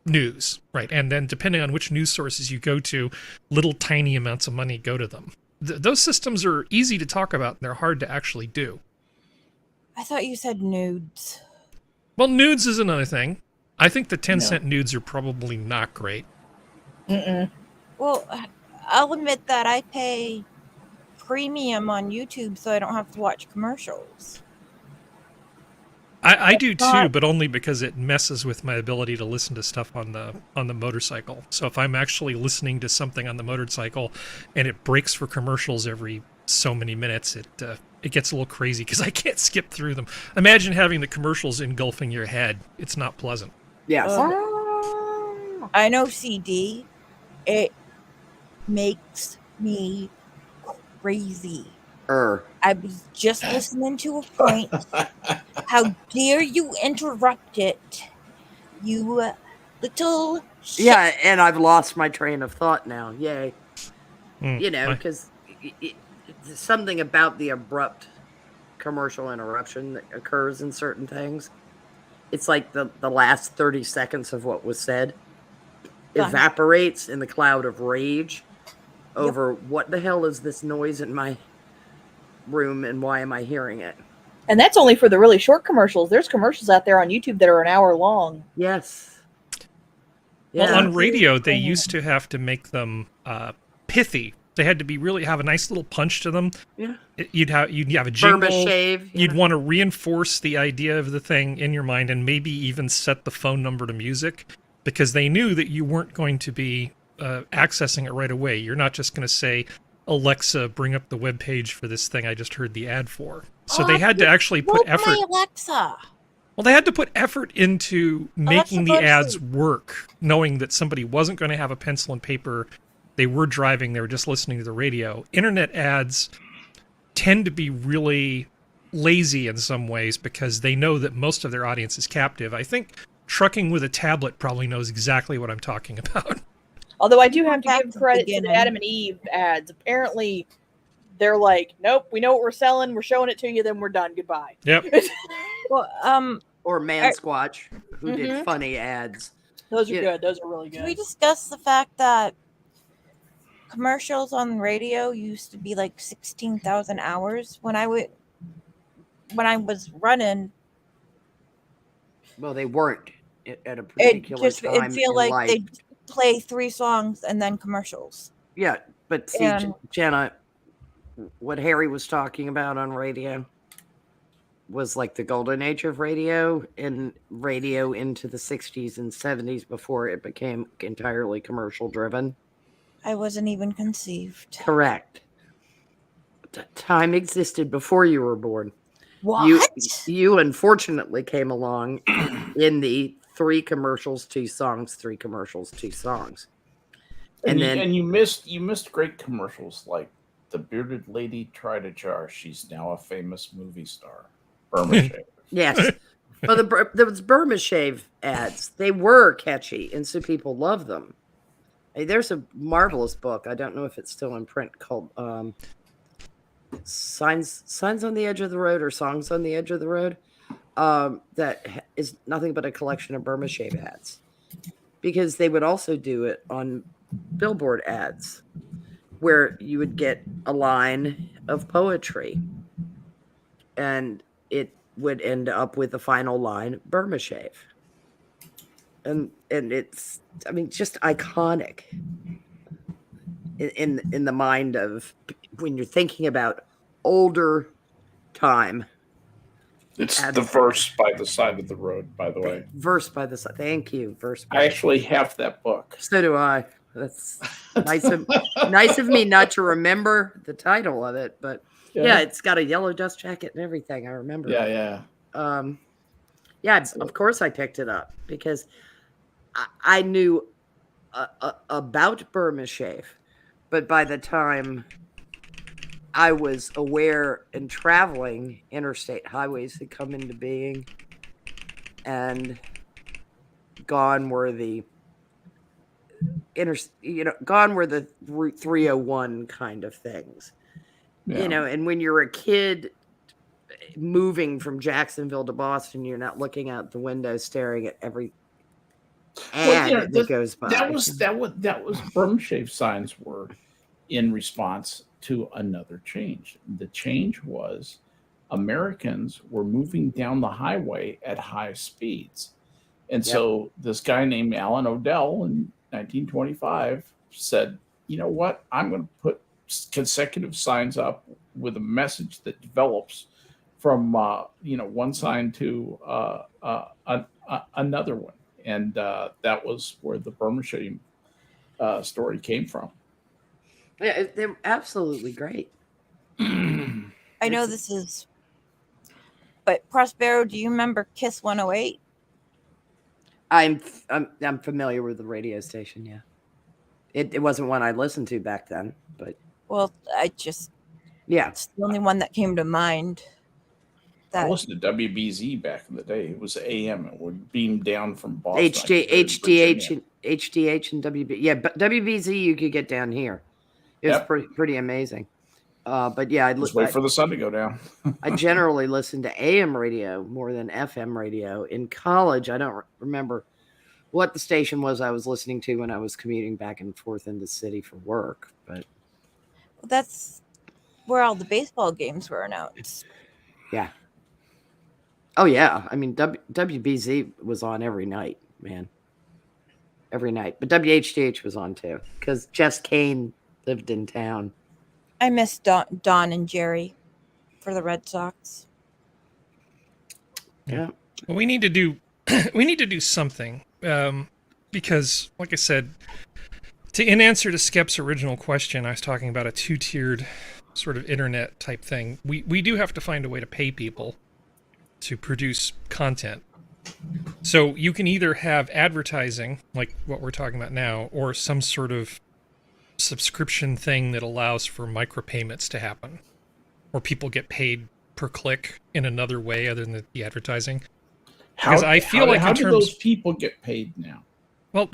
news, right? And then depending on which news sources you go to, little tiny amounts of money go to them. Those systems are easy to talk about, and they're hard to actually do. I thought you said nudes. Well, nudes is another thing. I think the 10-cent nudes are probably not great. Well, I'll admit that I pay premium on YouTube so I don't have to watch commercials. I do too, but only because it messes with my ability to listen to stuff on the motorcycle. So if I'm actually listening to something on the motorcycle and it breaks for commercials every so many minutes, it gets a little crazy because I can't skip through them. Imagine having the commercials engulfing your head. It's not pleasant. Yes. I know CD. It makes me crazy. I was just listening to a point. How dare you interrupt it, you little shit. Yeah, and I've lost my train of thought now. Yay. Because something about the abrupt commercial interruption that occurs in certain things. It's like the last 30 seconds of what was said evaporates in the cloud of rage over what the hell is this noise in my room and why am I hearing it? And that's only for the really short commercials. There's commercials out there on YouTube that are an hour long. Yes. Well, on radio, they used to have to make them pithy. They had to be have a nice little punch to them. Yeah. You'd have a jingle. Shave. You'd want to reinforce the idea of the thing in your mind and maybe even set the phone number to music because they knew that you weren't going to be accessing it right away. You're not just going to say, Alexa, bring up the web page for this thing I just heard the ad for. So they had to actually put effort. My Alexa. Well, they had to put effort into making the ads work, knowing that somebody wasn't going to have a pencil and paper. They were driving. They were just listening to the radio. Internet ads tend to be really lazy in some ways because they know that most of their audience is captive. I think Trucking with a Tablet probably knows exactly what I'm talking about. Although I do have to give credit to the Adam and Eve ads. Apparently, they're like, nope, we know what we're selling. We're showing it to you. Then we're done. Goodbye. Yep. Well, or Mansquatch, who did funny ads. Those are good. Those are really good. Can we discuss the fact that commercials on radio used to be like 16,000 hours when I was running? Well, they weren't. at a particular time It'd feel in like life. they'd play 3 songs and then commercials. Yeah, but see, And- Jenna, what Harry was talking about on radio was like the golden age of radio, and radio into the 60s and 70s before it became entirely commercial driven. I wasn't even conceived. Correct. Time existed before you were born. What? You unfortunately came along in the 3 commercials, 2 songs, 3 commercials, 2 songs. And then you missed great commercials like the bearded lady tried a jar. She's now a famous movie star. Burma Shave. yes. Well, there was Burma Shave ads. They were catchy, and so people love them. Hey, there's a marvelous book. I don't know if it's still in print called Signs on the Edge of the Road or Songs on the Edge of the Road. That is nothing but a collection of Burma Shave ads, because they would also do it on billboard ads where you would get a line of poetry and it would end up with the final line, Burma Shave. And it's, I mean, just iconic in the mind of when you're thinking about older time. It's the verse by the side of the road, by the way. Verse by the side. Thank you. Verse. I actually have that book. So do I. That's nice of me not to remember the title of it, but yeah, it's got a yellow dust jacket and everything. I remember. Yeah. Of course I picked it up because I knew about Burma Shave, but by the time I was aware and traveling, interstate highways had come into being, and gone were the Route 301 kind of things. Yeah. You know, and when you're a kid moving from Jacksonville to Boston, you're not looking out the window staring at every ad that goes by. That was Burma Shave signs were in response to another change. The change was Americans were moving down the highway at high speeds. And so this guy named Alan Odell in 1925 said, you know what, I'm going to put consecutive signs up with a message that develops from one sign to another one. And that was where the Burma Shave story came from. Yeah, they're absolutely great. I know this is, but Prospero, do you remember Kiss 108? I'm familiar with the radio station. Yeah, it wasn't one I listened to back then, but it's the only one that came to mind. I listened to WBZ back in the day. It was AM. It would beam down from Boston. HDH and WB. Yeah, but WBZ you could get down here. It was pretty amazing. But yeah, Just wait for the sun to go down. I generally listened to AM radio more than FM radio. In college, I don't remember what the station was I was listening to when I was commuting back and forth in the city for work. But that's where all the baseball games were announced. Yeah. Oh yeah. I mean, WBZ was on every night, man. Every night. But WHDH was on too, because Jess Kane lived in town. I miss Don and Jerry for the Red Sox. Yeah. Well, we need to do something because, like I said, in answer to Skep's original question, I was talking about a 2-tiered sort of internet type thing. We do have to find a way to pay people to produce content. So you can either have advertising, like what we're talking about now, or some sort of subscription thing that allows for micropayments to happen, or people get paid per click in another way other than the advertising. Because I feel like how do those people get paid now? Well,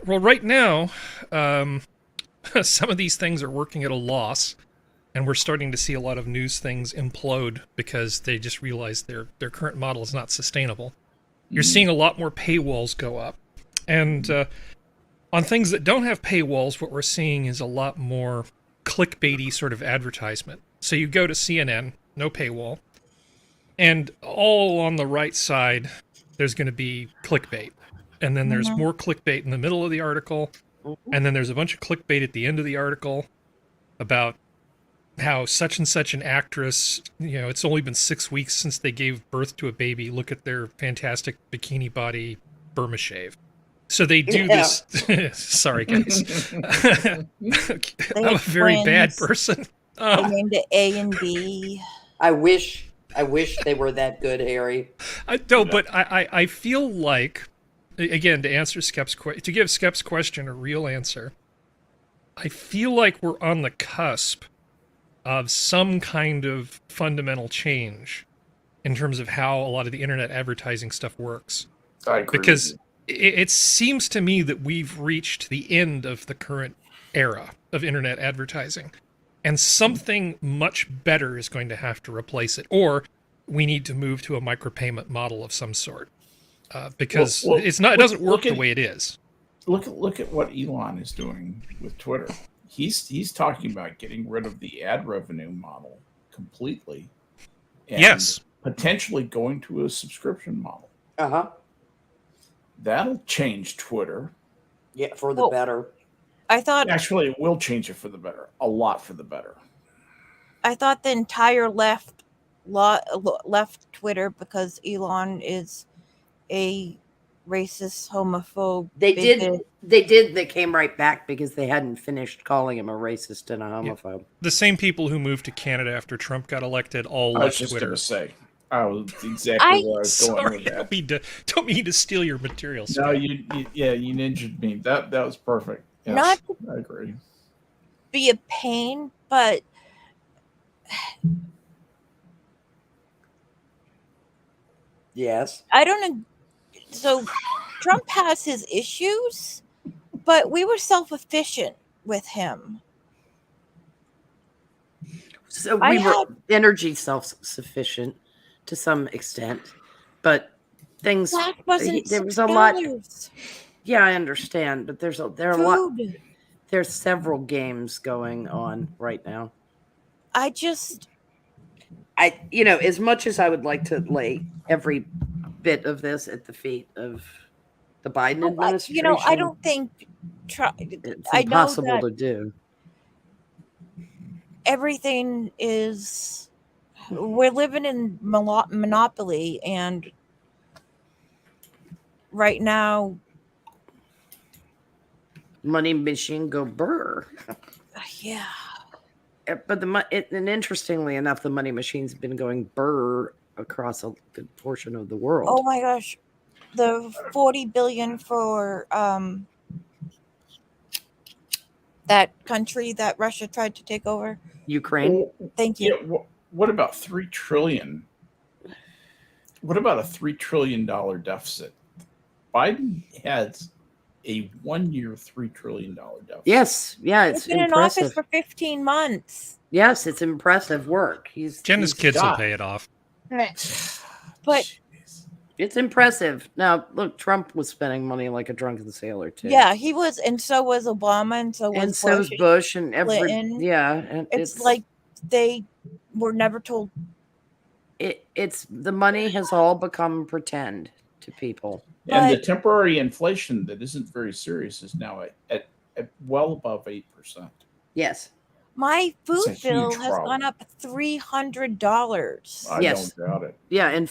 right now, some of these things are working at a loss, and we're starting to see a lot of news things implode because they just realize their current model is not sustainable. You're seeing a lot more paywalls go up, and on things that don't have paywalls, what we're seeing is a lot more clickbaity sort of advertisement. So you go to CNN, no paywall, and all on the right side, there's going to be clickbait. and then there's Mhm. more clickbait in the middle of the article, and then there's a bunch of clickbait at the end of the article about how such and such an actress, it's only been 6 weeks since they gave birth to a baby. Look at their fantastic bikini body Burma shave. So they do this. Sorry, guys. I'm a very bad person. They named it A and B. I wish they were that good, Harry. But I feel like, again, to answer to give Skep's question a real answer, I feel like we're on the cusp of some kind of fundamental change in terms of how a lot of the internet advertising stuff works. I agree. Because it seems to me that we've reached the end of the current era of internet advertising, and something much better is going to have to replace it, or we need to move to a micropayment model of some sort, because it doesn't work the way it is. Look at what Elon is doing with Twitter. He's talking about getting rid of the ad revenue model completely. And yes. Potentially going to a subscription model. Uh-huh. That'll change Twitter. Yeah, for the better. I thought Actually, it will change it for the better. A lot for the better. I thought the entire left Twitter, because Elon is a racist, homophobe. They came right back because they hadn't finished calling him a racist and a homophobe. The same people who moved to Canada after Trump got elected all left Twitter. I was just going to say. I was exactly where I was going with that. Don't mean to steal your material. No, you ninja'd me. That was perfect. Yes, Not to I agree. be a pain, but yes, I don't know. So Trump has his issues, but we were self-efficient with him. So we were energy self-sufficient to some extent, but things there was a lot. Yeah, I understand, but there are a lot. There's several games going on right now. As much as I would like to lay every bit of this at the feet of the Biden administration, I don't think it's impossible to do. Everything is. We're living in monopoly, and right now, money machine go burr. Yeah. But and interestingly enough, the money machine's been going burr across a good portion of the world. Oh my gosh, the $40 billion for that country that Russia tried to take over, Ukraine. Thank you. Yeah, what about $3 trillion? What about a $3 trillion deficit? Biden has a 1 year $3 trillion deficit. Yes, yeah, it's been impressive. in office for 15 months. Yes, it's impressive work. Jenna's kids will pay it off. But it's impressive. Now, look, Trump was spending money like a drunken sailor too. Yeah, he was, and so was Obama, and so was Bush and Clinton. And it's like they were never told. It's the money has all become pretend to people. And the temporary inflation that isn't very serious is now at well above 8%. Yes. My food bill has gone up $300. I don't doubt it. Yeah, and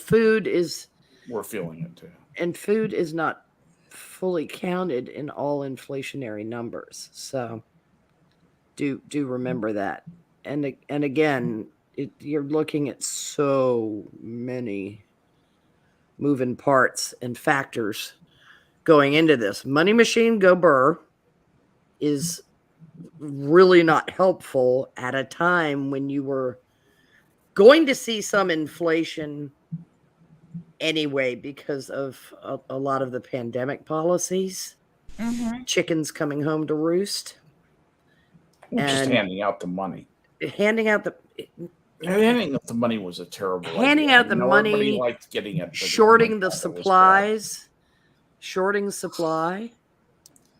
we're feeling it too. And food is not fully counted in all inflationary numbers. So do remember that. And again, you're looking at so many moving parts and factors going into this. Money machine go burr is really not helpful at a time when you were going to see some inflation anyway because of a lot of the pandemic policies. Mm-hmm. Chickens coming home to roost. Just handing out the money. Handing out the money was a terrible handing idea. out the money. Everybody liked getting it. Shorting the supplies. Shorting supply.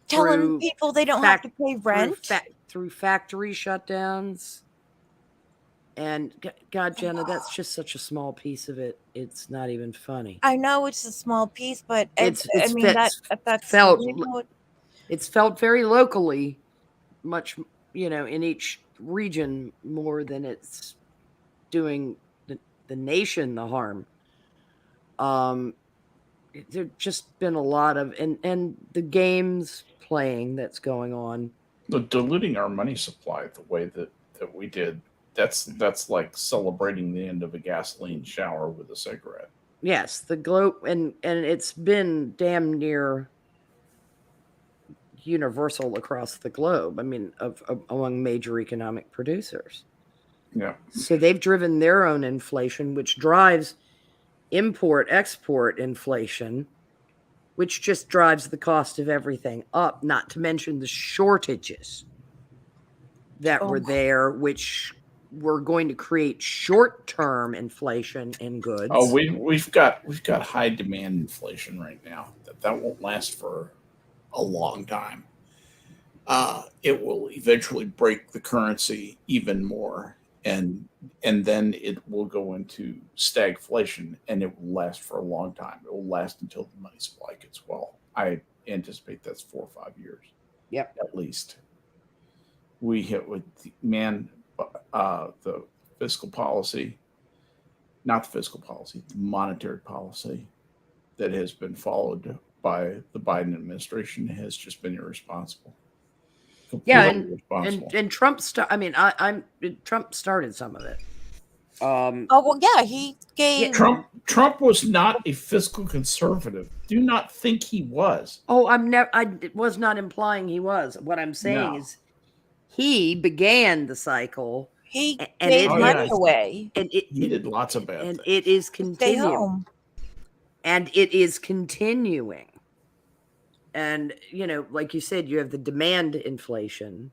Telling people they don't have to pay rent. Through factory shutdowns. And God, Jenna, that's just such a small piece of it. It's not even funny. I know it's a small piece, but It's I mean that's felt you know, it's felt very locally, much in each region more than it's doing the nation the harm. There's just been a lot of and the games playing that's going on. Diluting our money supply the way that we did, that's like celebrating the end of a gasoline shower with a cigarette. Yes, the globe, and it's been damn near universal across the globe. I mean, of among major economic producers. Yeah. So they've driven their own inflation, which drives import-export inflation, which just drives the cost of everything up, not to mention the shortages that were there, which were going to create short-term inflation in goods. Oh, we've got high demand inflation right now. That won't last for a long time. It will eventually break the currency even more, and then it will go into stagflation, and it will last for a long time. It will last until the money supply gets well. I anticipate that's 4 or 5 years. Yep, at least. We hit with the fiscal policy, not the fiscal policy, the monetary policy that has been followed by the Biden administration has just been irresponsible. And Trump Trump started some of it. He gave Trump was not a fiscal conservative. Do not think he was. Oh, I was not implying he was. What I'm saying is he began the cycle. He gave money away. And he did lots of bad things. It is continuing. And it is continuing. And, like you said, you have the demand inflation.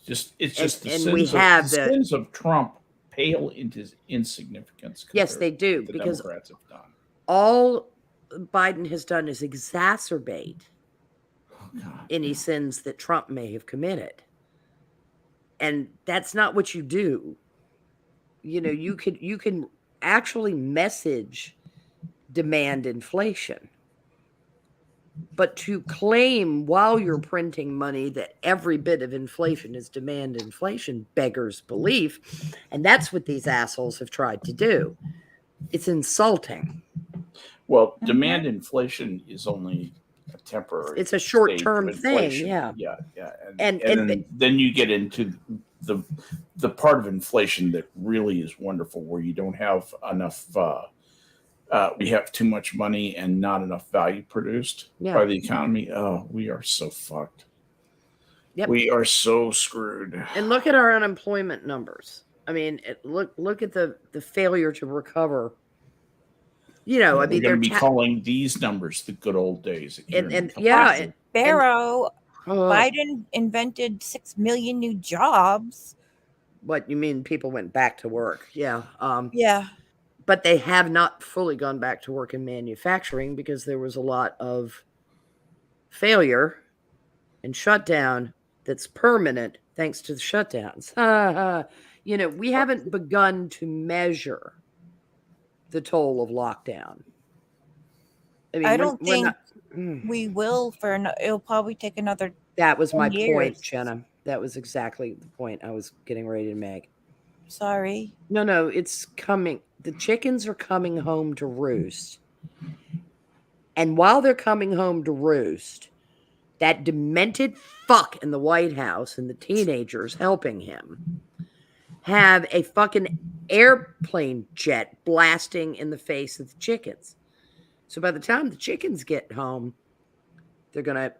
The sins of Trump pale into insignificance. Yes, they do. Because Democrats have done. All Biden has done is exacerbate any sins that Trump may have committed. And that's not what you do. You can actually message demand inflation. But to claim while you're printing money that every bit of inflation is demand inflation beggars belief. And that's what these assholes have tried to do. It's insulting. Well, demand inflation is only a temporary. It's a short-term thing, yeah. Yeah. And then you get into the part of inflation that really is wonderful, where you don't have enough. We have too much money and not enough value produced by the economy. Oh, we are so fucked. Yep. We are so screwed. And look at our unemployment numbers. I mean, look at the failure to recover. We're going to be calling these numbers the good old days. Prospero, Biden invented 6 million new jobs. What you mean? People went back to work? Yeah. Yeah. But they have not fully gone back to work in manufacturing because there was a lot of failure and shutdown that's permanent thanks to the shutdowns. We haven't begun to measure the toll of lockdown. I don't think we will it'll probably take another. That was my point, Jenna. That was exactly the point I was getting ready to make. Sorry. No, it's coming. The chickens are coming home to roost. And while they're coming home to roost, that demented fuck in the White House and the teenagers helping him have a fucking airplane jet blasting in the face of the chickens. So by the time the chickens get home, they're going to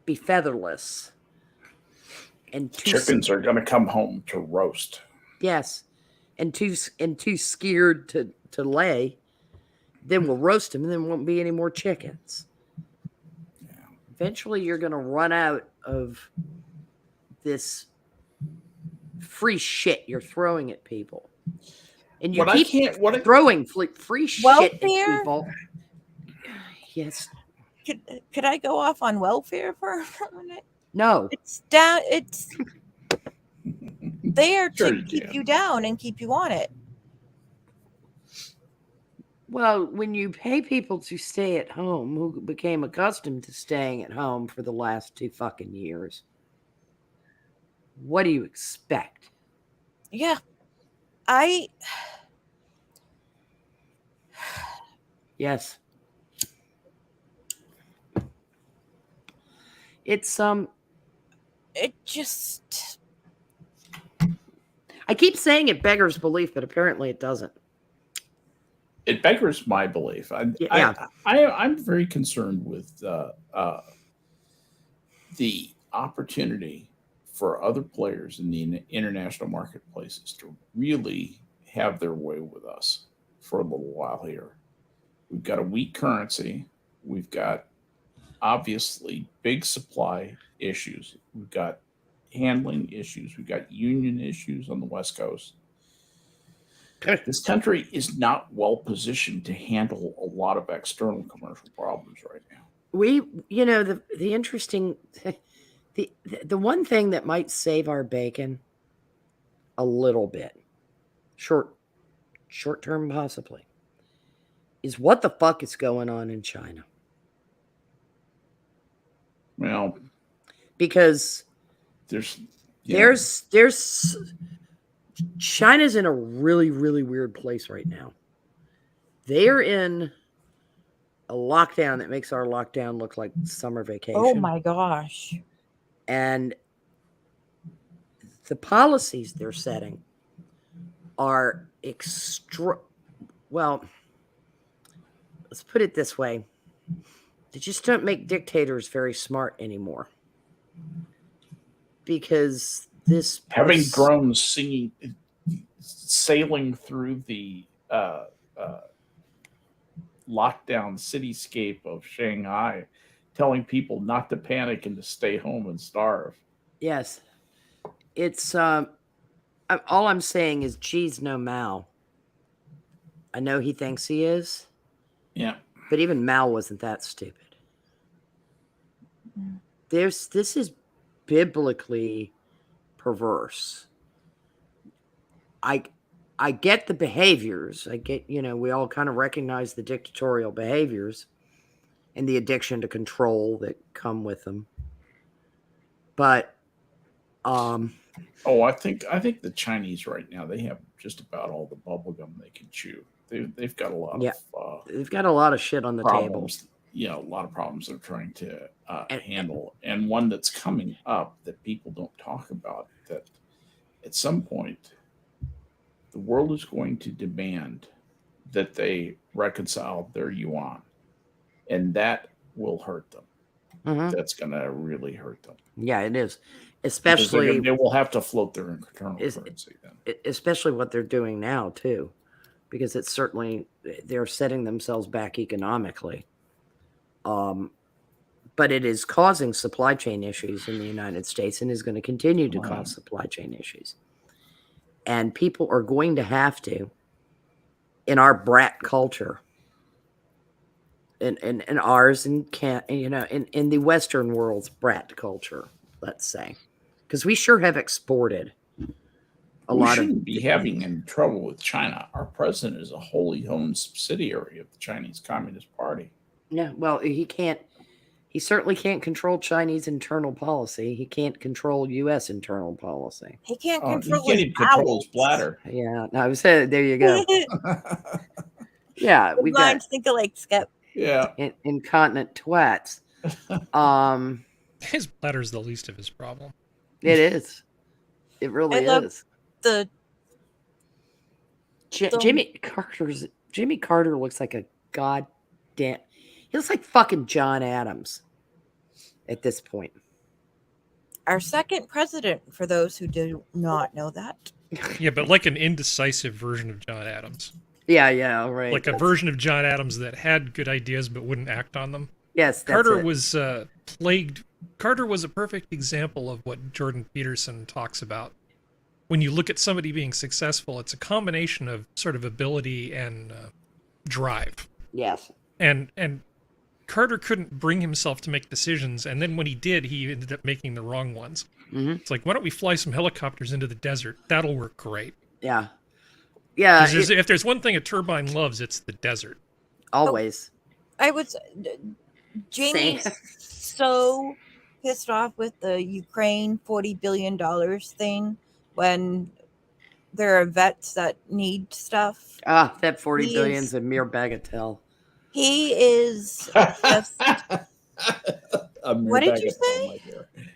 be featherless. And chickens are going to come home to roast. Yes. And too scared to lay. Then we'll roast them and then won't be any more chickens. Yeah. Eventually you're going to run out of this free shit you're throwing at people. And you keep throwing free shit at people. Yes. Could I go off on welfare for a minute? No. It's down. It's there Sure to you keep can. you down and keep you on it. Well, when you pay people to stay at home who became accustomed to staying at home for the last 2 fucking years, what do you expect? Yeah. Yes. It's It just, I keep saying it beggars belief, but apparently it doesn't. It beggars my belief. Yeah. I'm very concerned with the opportunity for other players in the international marketplaces to really have their way with us for a little while here. We've got a weak currency. We've got obviously big supply issues. We've got handling issues. We've got union issues on the West Coast. This country is not well positioned to handle a lot of external commercial problems right now. The interesting, the one thing that might save our bacon a little bit, short term possibly, is what the fuck is going on in China. Well, because there's China's in a really, really weird place right now. They're in a lockdown that makes our lockdown look like summer vacation. oh my gosh. And the policies they're setting are well, let's put it this way. They just don't make dictators very smart anymore. Because having drones sailing through the lockdown cityscape of Shanghai, telling people not to panic and to stay home and starve. Yes. It's all I'm saying is geez, no Mao. I know he thinks he is. Yeah. But even Mao wasn't that stupid. This is biblically perverse. I get the behaviors. I get, we all kind of recognize the dictatorial behaviors and the addiction to control that come with them. But I think the Chinese right now, they have just about all the bubble gum they can chew. They've got a lot of they've got a lot of shit on the problems. table. A lot of problems they're trying to handle. And one that's coming up that people don't talk about, that at some point the world is going to demand that they reconcile their yuan. And that will hurt them. Mm-hmm. That's going to really hurt them. Yeah, it is. Especially they will have to float their internal currency then. Especially what they're doing now too, because it's certainly they're setting themselves back economically. But it is causing supply chain issues in the United States and is going to continue to cause supply chain issues. And people are going to have to, in our brat culture, in ours, in the Western world's brat culture, let's say, because we sure have exported we shouldn't be having any trouble with China. Our president is a wholly owned subsidiary of the Chinese Communist Party. Yeah, well, he certainly can't control Chinese internal policy. He can't control U.S. internal policy. He can't control his bladder. Yeah, I was saying, there you go. Yeah, we got think of like Skep. Yeah, incontinent twats. His bladder's the least of his problem. It is. It really is. Jimmy Carter looks like a goddamn. He looks like fucking John Adams at this point. Our second president, for those who do not know that. Yeah, but like an indecisive version of John Adams. Yeah, right. Like a version of John Adams that had good ideas but wouldn't act on them. Yes, Carter was plagued. Carter was a perfect example of what Jordan Peterson talks about. When you look at somebody being successful, it's a combination of sort of ability and drive. Yes. And Carter couldn't bring himself to make decisions, and then when he did, he ended up making the wrong ones. Mm-hmm. It's like, why don't we fly some helicopters into the desert? That'll work great. Yeah. Yeah. If there's one thing a turbine loves, it's the desert. Always. I was Jamie's so pissed off with the Ukraine $40 billion thing when there are vets that need stuff. That 40 billion is a mere bagatelle. He is just. What did you say?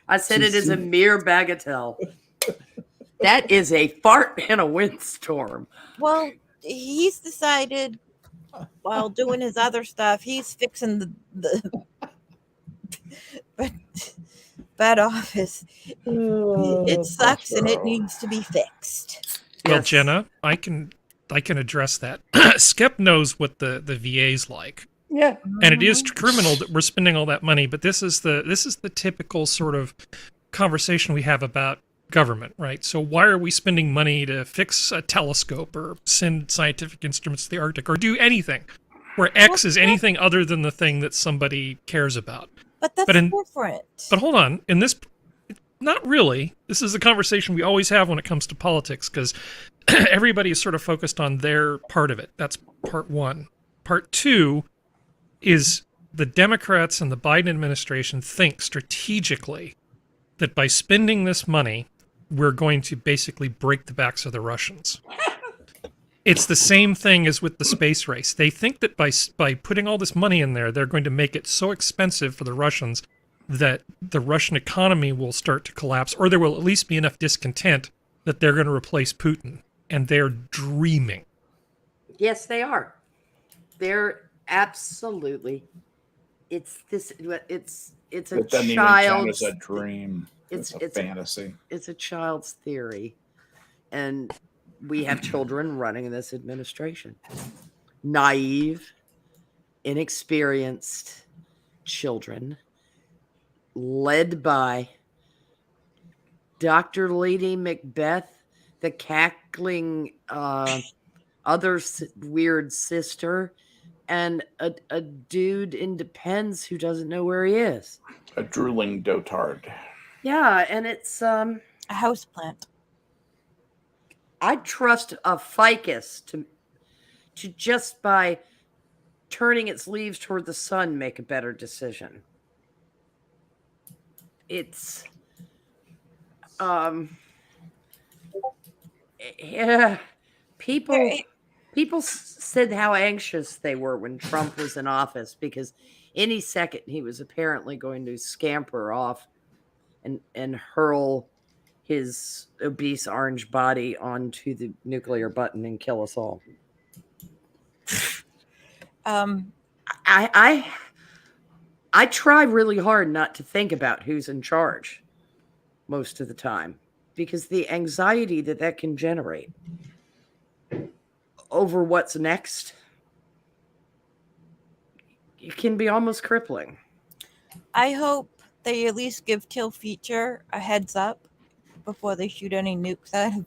I said it is a mere bagatelle. That is a fart in a windstorm. Well, he's decided while doing his other stuff, he's fixing the vet office. It sucks and it needs to be fixed. Well, Yes. Jenna, I can address that. Skep knows what the VA's like. Yeah. And it is criminal that we're spending all that money, but this is the typical sort of conversation we have about government, right? So why are we spending money to fix a telescope or send scientific instruments to the Arctic or do anything where X is anything other than the thing that somebody cares about? But that's different. But hold on, in this, not really. This is a conversation we always have when it comes to politics because everybody is sort of focused on their part of it. That's part one. Part two is the Democrats and the Biden administration think strategically that by spending this money, we're going to basically break the backs of the Russians. It's the same thing as with the space race. They think that by putting all this money in there, they're going to make it so expensive for the Russians that the Russian economy will start to collapse, or there will at least be enough discontent that they're going to replace Putin. And they're dreaming. Yes, they are. They're absolutely. It's a child's a dream. It's a fantasy. It's a child's theory, and we have children running this administration. Naive, inexperienced children, led by Dr. Lady Macbeth, the cackling other weird sister, and a dude in Depends who doesn't know where he is. A drooling dotard. Yeah, and it's A houseplant. I'd trust a ficus to just by turning its leaves toward the sun make a better decision. It's yeah, people said how anxious they were when Trump was in office because any second he was apparently going to scamper off and hurl his obese orange body onto the nuclear button and kill us all. I try really hard not to think about who's in charge most of the time because the anxiety that can generate over what's next, it can be almost crippling. I hope they at least give Kill Feature a heads up before they shoot any nukes out of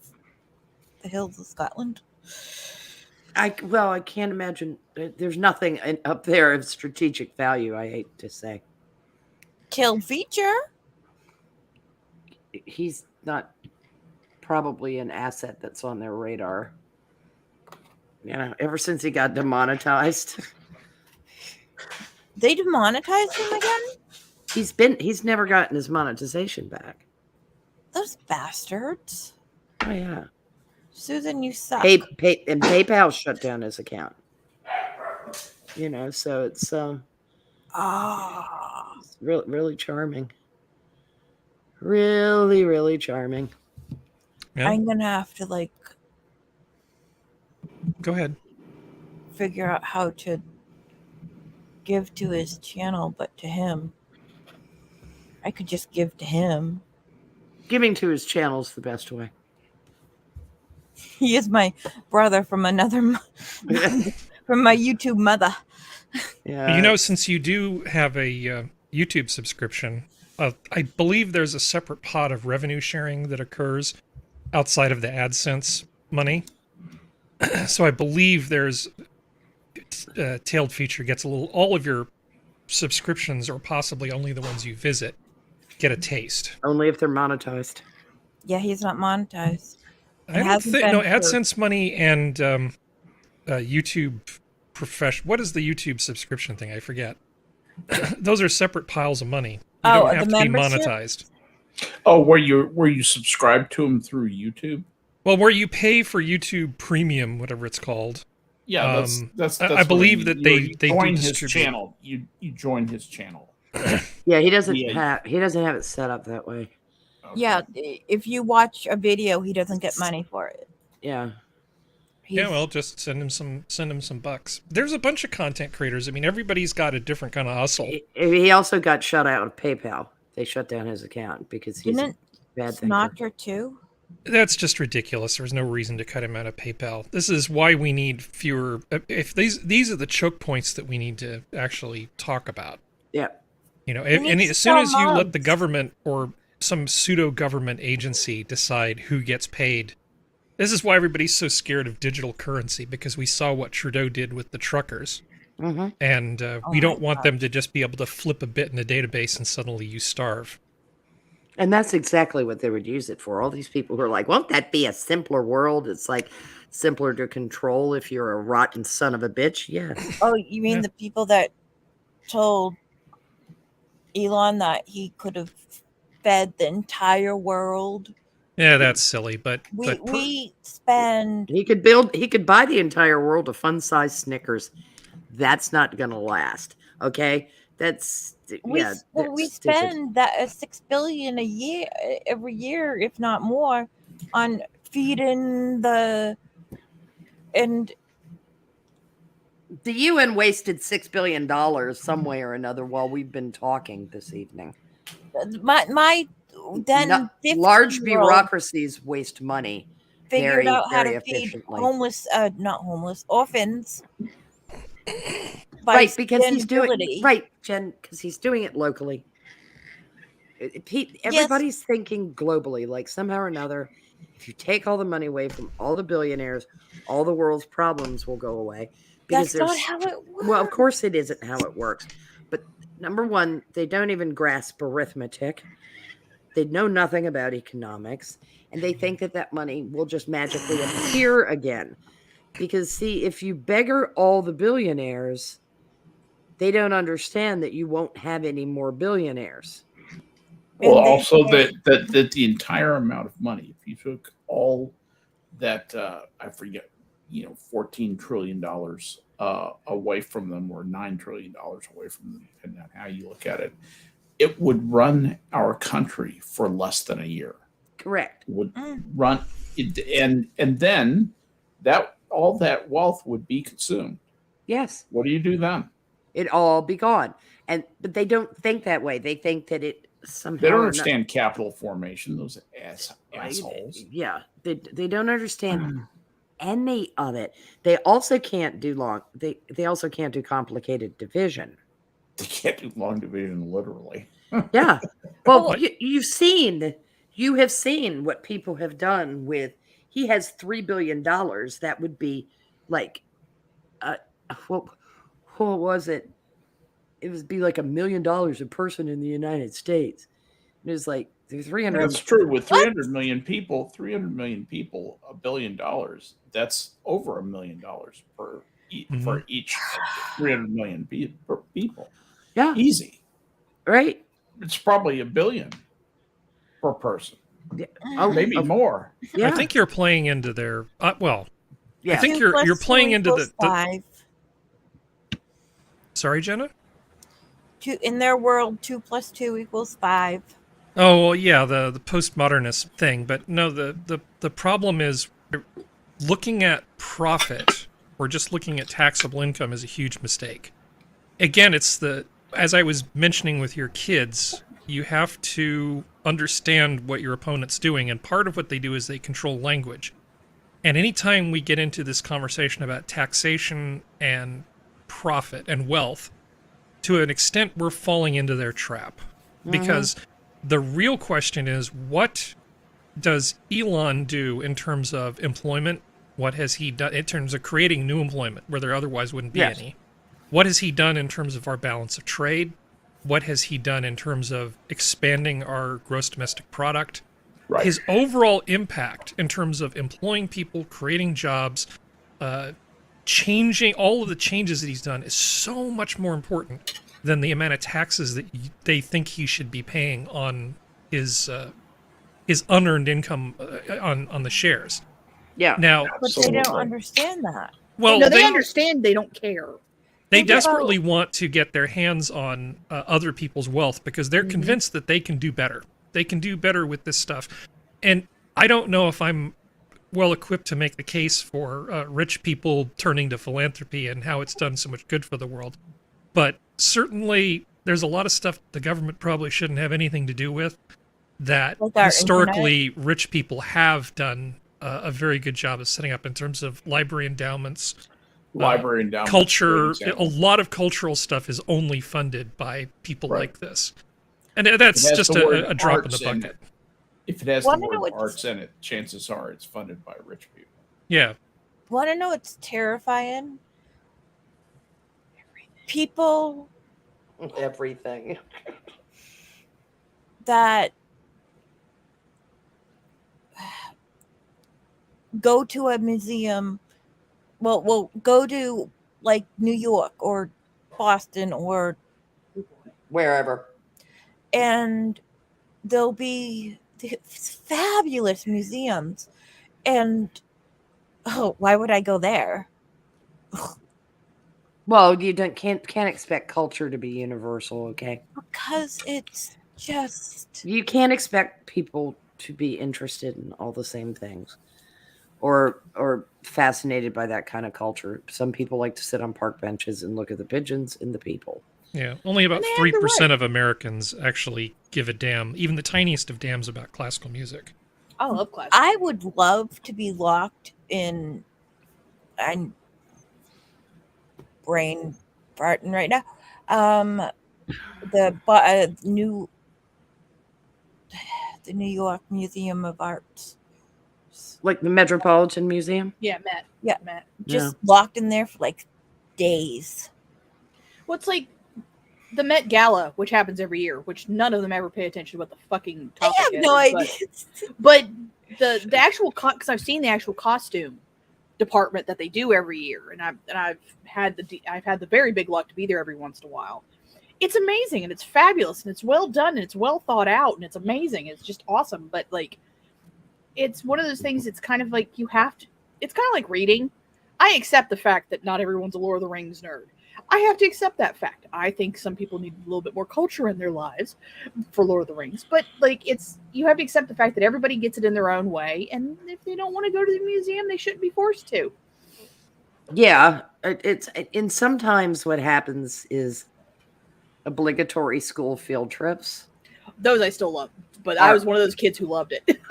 the hills of Scotland. I can't imagine. There's nothing up there of strategic value, I hate to say. Kill Feature? He's not probably an asset that's on their radar. You know, ever since he got demonetized. They demonetized him again? He's never gotten his monetization back. Those bastards. Oh yeah. Susan, you suck. And PayPal shut down his account. You know, so it's really, really charming. Really, really charming. Yeah. I'm gonna have to Go ahead. figure out how to give to his channel, but to him. I could just give to him. Giving to his channel is the best way. He is my brother from another from my YouTube mother. Yeah. You know, since you do have a YouTube subscription, I believe there's a separate pot of revenue sharing that occurs outside of the AdSense money. So I believe there's Tailed Feature gets all of your subscriptions, or possibly only the ones you visit, get a taste. Only if they're monetized. Yeah, he's not monetized. I don't think no AdSense money and YouTube profession. What is the YouTube subscription thing? I forget. Those are separate piles of money. You don't have to be monetized. Oh, where you subscribe to them through YouTube? Well, where you pay for YouTube Premium, whatever it's called. Yeah, that's I believe that they join do his distribute. channel. You join his channel. Yeah, he doesn't have it set up that way. Okay. Yeah, if you watch a video, he doesn't get money for it. Yeah. Yeah, well, just send him some bucks. There's a bunch of content creators. I mean, everybody's got a different kind of hustle. He also got shut out of PayPal. They shut down his account because he's a bad thinker. Snotcher too? That's just ridiculous. There's no reason to cut him out of PayPal. This is why we need fewer. If these are the choke points that we need to actually talk about. Yeah. You know, and as soon as you let the government or some pseudo-government agency decide who gets paid, this is why everybody's so scared of digital currency, because we saw what Trudeau did with the truckers. Mm-hmm. And we don't want them to just be able to flip a bit in a database and suddenly you starve. And that's exactly what they would use it for. All these people who are like, won't that be a simpler world? It's like simpler to control if you're a rotten son of a bitch. Yeah. Oh, you mean the people that told Elon that he could have fed the entire world? Yeah, that's silly, but we spend. He could buy the entire world of fun-sized Snickers. That's not going to last. Okay, We spend that $6 billion a year, every year, if not more, on feeding and the UN wasted $6 billion some way or another while we've been talking this evening. Large bureaucracies waste money. Figured out how to feed orphans. Right, because he's doing Jen, because he's doing it locally. Everybody's thinking globally, like somehow or another. If you take all the money away from all the billionaires, all the world's problems will go away. Because that's not how it works. Well, of course it isn't how it works. But number one, they don't even grasp arithmetic. They know nothing about economics. And they think that money will just magically appear again. Because, see, if you beggar all the billionaires, they don't understand that you won't have any more billionaires. Well, also that the entire amount of money, if you took all that, I forget, $14 trillion away from them, or $9 trillion away from them, depending on how you look at it, it would run our country for less than a year. Correct. It would run, and then that all that wealth would be consumed. Yes. What do you do then? It all be gone. But they don't think that way. They think that it somehow. They don't understand capital formation. Those assholes. Yeah, they don't understand any of it. They also can't do They also can't do complicated division. They can't do long division, literally. Yeah. Well, you have seen what people have done with. He has $3 billion. That would be like, what was it? It would be like $1 million a person in the United States. It was like 300. That's true. With 300 million people, $1 billion. That's over $1 million for each 300 million people. Yeah, easy. Right. It's probably $1 billion per person. Yeah. Maybe more. Yeah. I think you're playing into their yeah. I think you're playing into the 5. Sorry, Jenna? In their world, 2 + 2 = 5. Oh, well, yeah, the postmodernist thing. But no, the problem is looking at profit or just looking at taxable income is a huge mistake. Again, as I was mentioning with your kids, you have to understand what your opponent's doing. And part of what they do is they control language. And anytime we get into this conversation about taxation and profit and wealth, to an extent, we're falling into their trap. Because the real question is, what does Elon do in terms of employment? What has he done in terms of creating new employment where there otherwise wouldn't be any? What has he done in terms of our balance of trade? What has he done in terms of expanding our gross domestic product? Right. His overall impact in terms of employing people, creating jobs, changing all of the changes that he's done is so much more important than the amount of taxes that they think he should be paying on his unearned income on the shares. Yeah. Now, But they don't Absolutely. understand that. well, No, they understand. They don't care. They Think about- desperately want to get their hands on other people's wealth because they're convinced that they can do better. They can do better with this stuff. And I don't know if I'm well equipped to make the case for rich people turning to philanthropy and how it's done so much good for the world. But certainly there's a lot of stuff the government probably shouldn't have anything to do with that Like our historically rich people have done a very good job of setting up in terms of library endowments, Library endowment. culture. A lot of cultural stuff is only funded by people Right. like this. And that's has just the word a drop in the arts in bucket. If it has Wanna the know word what's- arts in it, chances are it's funded by rich people. Yeah. Want to know what's terrifying? People Everything. that go to a museum, well, go to like New York or Boston or Wherever. and there'll be these fabulous museums, and why would I go there? Well, you can't expect culture to be universal, okay? Because it's just You can't expect people to be interested in all the same things or fascinated by that kind of culture. Some people like to sit on park benches and look at the pigeons and the people. Yeah. Only about And they have the 3% of Americans actually give a damn, even the tiniest of damns, about classical music. I love class. I would love to be locked in. I'm brain farting right now. The New York Museum of Arts. Like the Metropolitan Museum? Yeah, Matt. Yeah. Matt. Just locked in there for like days. What's like the Met Gala, which happens every year, which none of them ever pay attention to what the fucking I topic have is. no idea. But the actual because I've seen the actual costume department that they do every year, and I've had the very big luck to be there every once in a while. It's amazing and it's fabulous and it's well done and it's well thought out and it's amazing. It's just awesome. But like, it's one of those things. It's kind of like you have to. It's kind of like reading. I accept the fact that not everyone's a Lord of the Rings nerd. I have to accept that fact. I think some people need a little bit more culture in their lives for Lord of the Rings. But like, you have to accept the fact that everybody gets it in their own way, and if they don't want to go to the museum, they shouldn't be forced to. Yeah, and sometimes what happens is obligatory school field trips. Those I still love, but I was one of those kids who loved it.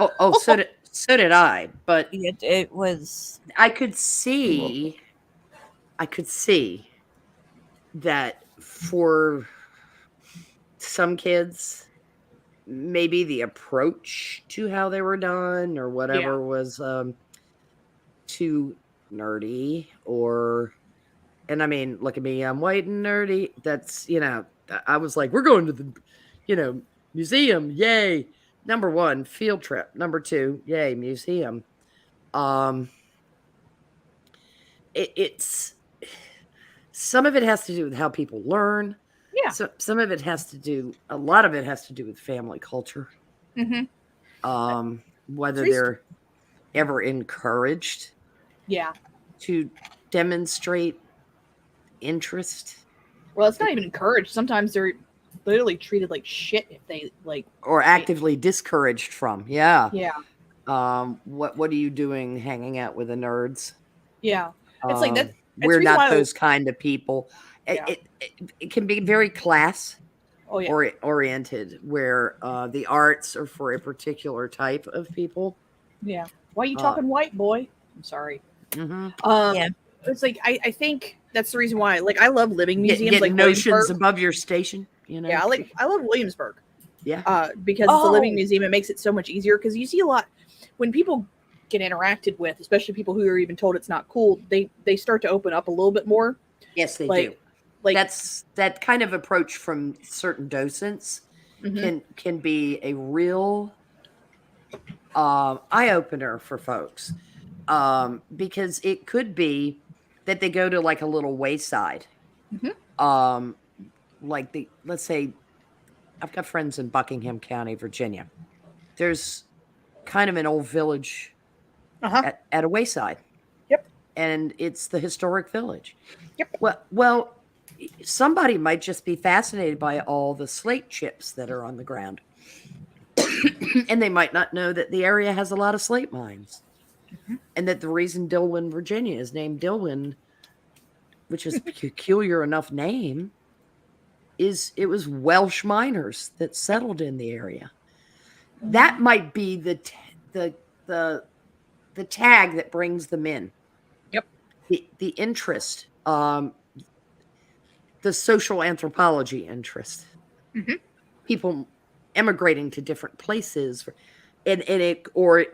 So did I. But It was. I could see that for some kids, maybe the approach to how they were done or whatever was too nerdy, and I mean, look at me, I'm white and nerdy. That's, I was like, we're going to the, museum, yay. Number one, field trip. Number two, yay, museum. It's some of it has to do with how people learn. Yeah. So some of it a lot of it has to do with family culture. Mm-hmm. Whether they're ever encouraged Yeah. to demonstrate interest. Well, it's not even encouraged. Sometimes they're literally treated like shit if they like, or actively discouraged from. Yeah. Yeah. What are you doing hanging out with the nerds? Yeah. It's like that. We're not those kind of people. Yeah. It can be very class oriented, where the arts are for a particular type of people. Yeah. Why are you talking white, boy? I'm sorry. Mm-hmm. It's like I think that's the reason why. Like, I love living museums, Get like notions Williamsburg. above your station. Yeah, I love Williamsburg. Yeah. Because it's a living museum. It makes it so much easier because you see a lot when people get interacted with, especially people who are even told it's not cool. They start to open up a little bit more. Yes, they like, do. Like That's that kind of approach from certain docents mhm. can be a real eye opener for folks, because it could be that they go to like a little wayside, Mhm. um, like let's say I've got friends in Buckingham County, Virginia. There's kind of an old village Uh-huh. at a wayside, Yep. and it's the historic village. Yep. Well, somebody might just be fascinated by all the slate chips that are on the ground. And they might not know that the area has a lot of slate mines. Mhm. And that the reason Dillwyn, Virginia is named Dillwyn, which is a peculiar enough name, is it was Welsh miners that settled in the area. That might be the the tag that brings them in. Yep. The interest, the social anthropology interest. Mhm. People emigrating to different places, and it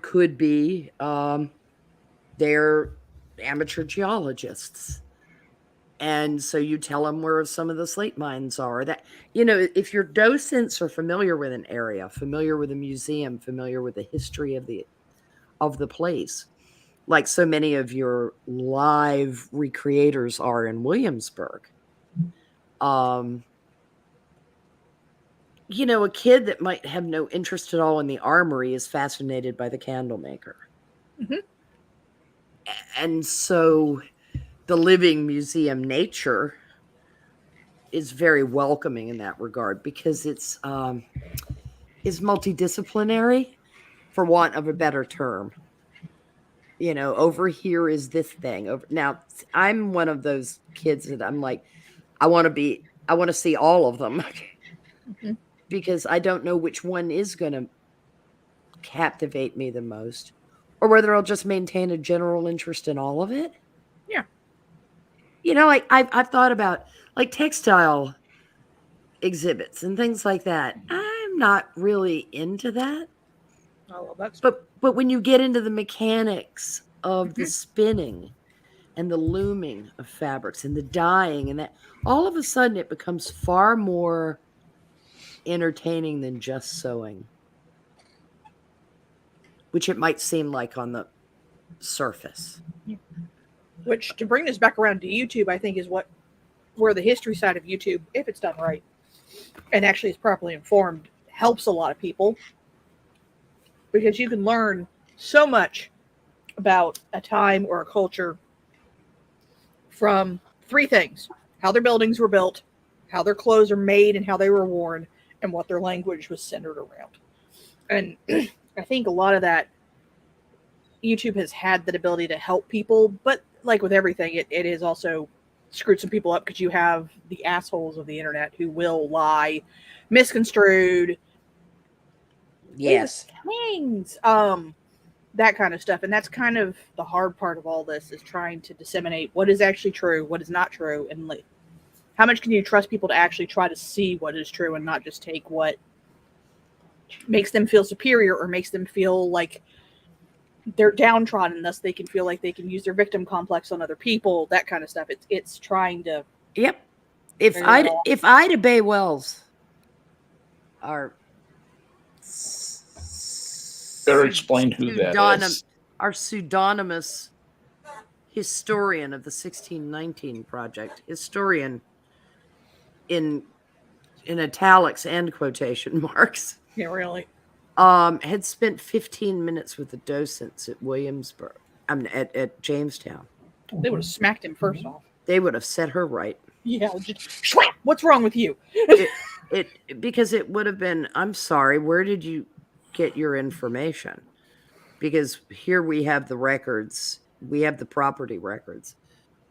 could be they're amateur geologists, and so you tell them where some of the slate mines are. That, if your docents are familiar with an area, familiar with a museum, familiar with the history of the place, like so many of your live recreators are in Williamsburg. A kid that might have no interest at all in the armory is fascinated by the candle maker. Mhm. And so the living museum nature is very welcoming in that regard, because it's multidisciplinary, for want of a better term. Over here is this thing. Over now, I'm one of those kids that I'm like, I want to see all of them. Mhm. Because I don't know which one is going to captivate me the most, or whether I'll just maintain a general interest in all of it. Yeah. Like I've thought about like textile exhibits and things like that. I'm not really into that. I love that. But when you get into the mechanics of the Mhm. spinning and the looming of fabrics and the dyeing and that, all of a sudden it becomes far more entertaining than just sewing, which it might seem like on the surface. Which, to bring this back around to YouTube, I think is where the history side of YouTube, if it's done right and actually is properly informed, helps a lot of people, because you can learn so much about a time or a culture from three things: how their buildings were built, how their clothes are made and how they were worn, and what their language was centered around. And I think a lot of that YouTube has had that ability to help people, but like with everything, it is also screwed some people up, because you have the assholes of the internet who will lie, misconstrued, Yes. things, that kind of stuff. And that's kind of the hard part of all this, is trying to disseminate what is actually true, what is not true, and like, how much can you trust people to actually try to see what is true and not just take what makes them feel superior or makes them feel like they're downtrodden, thus they can feel like they can use their victim complex on other people, that kind of stuff. It's trying to Yep. If Ida Bay Wells are Better explain who that is. our pseudonymous historian of the 1619 project, historian in italics and quotation marks, really had spent 15 minutes with the docents at Williamsburg, at Jamestown. they would have smacked him first off. They would have set her right. Yeah, just swap. What's wrong with you? Because it would have been, I'm sorry, where did you get your information? Because here we have the records, we have the property records,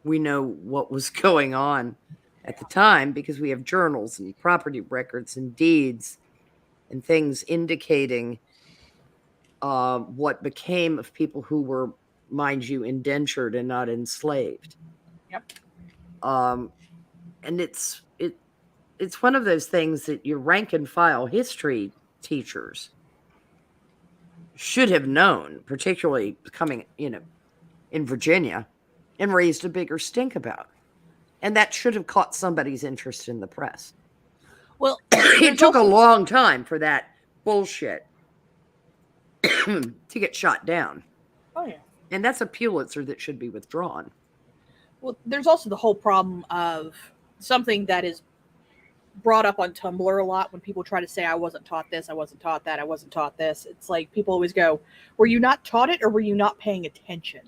we know what was going on at the time, because we have journals and property records and deeds and things indicating what became of people who were, mind you, indentured and not enslaved. Yep. And it's one of those things that your rank and file history teachers should have known, particularly coming, in Virginia, and raised a bigger stink about. And that should have caught somebody's interest in the press. Well, It took a long time for that bullshit to get shot down. Oh yeah. And that's a Pulitzer that should be withdrawn. Well, there's also the whole problem of something that is brought up on Tumblr a lot when people try to say, I wasn't taught this, I wasn't taught that, I wasn't taught this. It's like people always go, were you not taught it or were you not paying attention?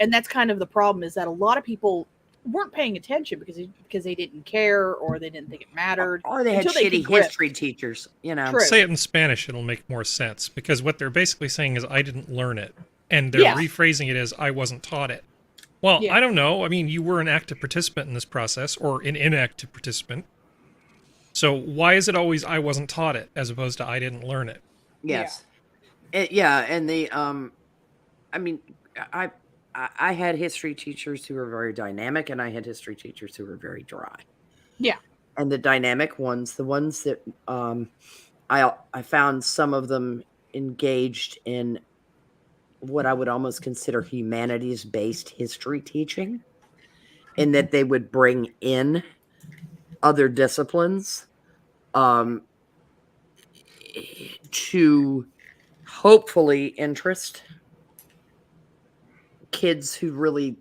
And that's kind of the problem, is that a lot of people weren't paying attention because they didn't care or they didn't think it mattered. Or they had shitty history teachers, you know. True. Say it in Spanish, it'll make more sense, because what they're basically saying is I didn't learn it. And they're rephrasing it as I wasn't taught it. Well, I don't know. I mean, you were an active participant in this process, or an inactive participant. So why is it always I wasn't taught it as opposed to I didn't learn it? Yes. And the I mean, I had history teachers who were very dynamic, and I had history teachers who were very dry. Yeah. And the dynamic ones, the ones that I found some of them engaged in what I would almost consider humanities-based history teaching, in that they would bring in other disciplines to hopefully interest kids who really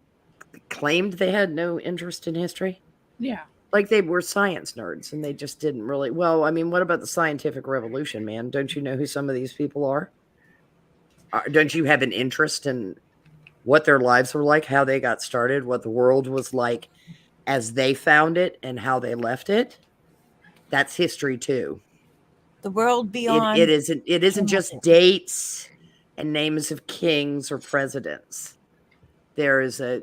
claimed they had no interest in history. Yeah. Like they were science nerds and they just didn't really. Well, I mean, what about the scientific revolution, man? Don't you know who some of these people are? Don't you have an interest in what their lives were like, how they got started, what the world was like as they found it, and how they left it? That's history too. The world beyond. It isn't just dates and names of kings or presidents. There's a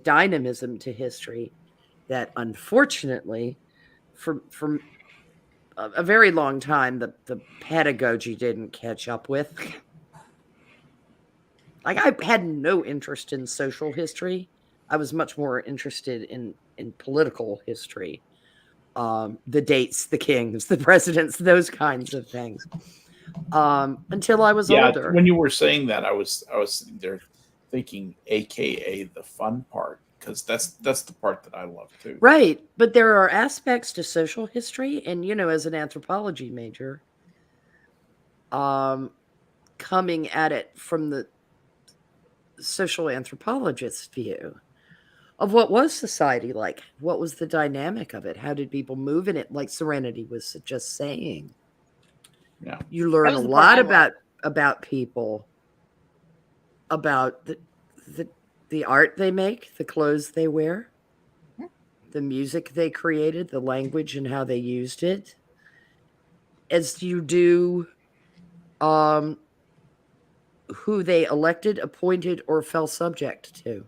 dynamism to history that, unfortunately, for a very long time, the pedagogy didn't catch up with. Like, I had no interest in social history. I was much more interested in political history. The dates, the kings, the presidents, those kinds of things. Until I was older. When you were saying that, I was sitting there thinking, AKA the fun part, because that's the part that I love too. Right, but there are aspects to social history, and as an anthropology major, coming at it from the social anthropologist view of what was society like, what was the dynamic of it, how did people move in it, like Serenity was just saying. Yeah, you learn a lot about people, about the art they make, the clothes they wear, the music they created, the language and how they used it, as you do who they elected, appointed, or fell subject to.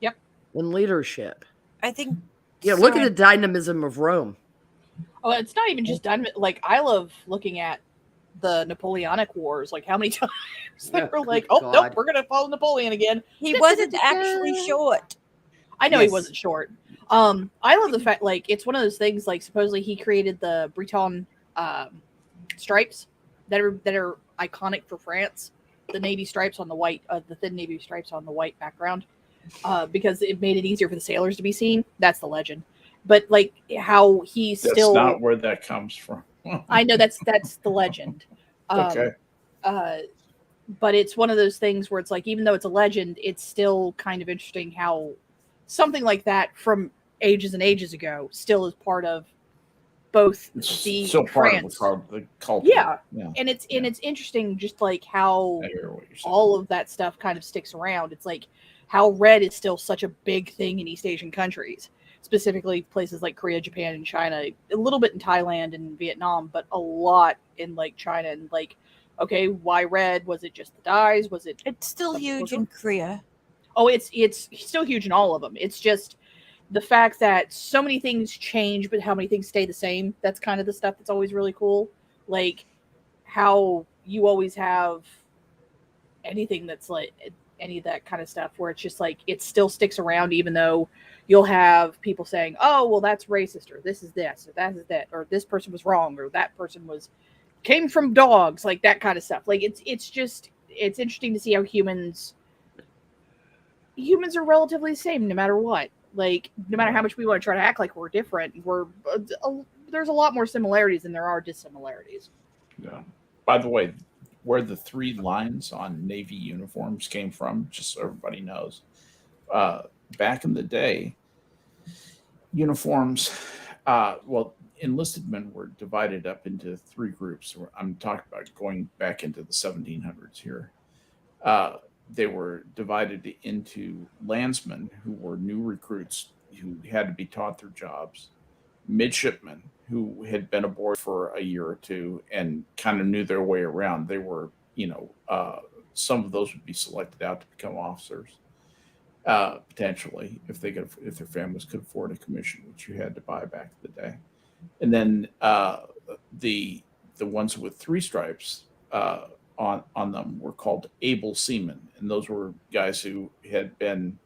Yep. In leadership. I think. Look at the dynamism of Rome. Oh, it's not even just dynamic. Like, I love looking at the Napoleonic Wars. Like, how many times they were like, "Oh, nope, we're gonna follow Napoleon again." He wasn't actually short. I know he wasn't short. I love the fact, like, it's one of those things. Like, supposedly he created the Breton stripes that are iconic for France. The navy stripes on the white, the thin navy stripes on the white background, because it made it easier for the sailors to be seen. That's the legend. But like how that's not where that comes from. I know that's the legend. Okay. But it's one of those things where it's like, even though it's a legend, it's still kind of interesting how something like that from ages and ages ago still is part of both the still France. Part of the culture. Yeah. And it's interesting just like how all of that stuff kind of sticks around. It's like how red is still such a big thing in East Asian countries, specifically places like Korea, Japan, and China, a little bit in Thailand and Vietnam, but a lot in like China. And like, okay, why red? Was it just the dyes? Was it? It's still huge in Korea. Oh, it's still huge in all of them. It's just the fact that so many things change, but how many things stay the same. That's kind of the stuff that's always really cool. Like how you always have anything that's like any of that kind of stuff where it's just like it still sticks around, even though you'll have people saying, oh, well, that's racist, or this is this, or that is that, or this person was wrong, or that person came from dogs, like that kind of stuff. Like it's interesting to see how humans are relatively the same no matter what. Like, no matter how much we want to try to act like we're different, there's a lot more similarities than there are dissimilarities. Yeah. By the way, where the 3 lines on Navy uniforms came from, just so everybody knows, back in the day, uniforms, enlisted men were divided up into 3 groups. I'm talking about going back into the 1700s here. They were divided into landsmen, who were new recruits who had to be taught their jobs, midshipmen who had been aboard for a year or two and kind of knew their way around. They were, some of those would be selected out to become officers, potentially, if their families could afford a commission, which you had to buy back in the day. And then the ones with 3 stripes on them were called able seamen, and those were guys who had been,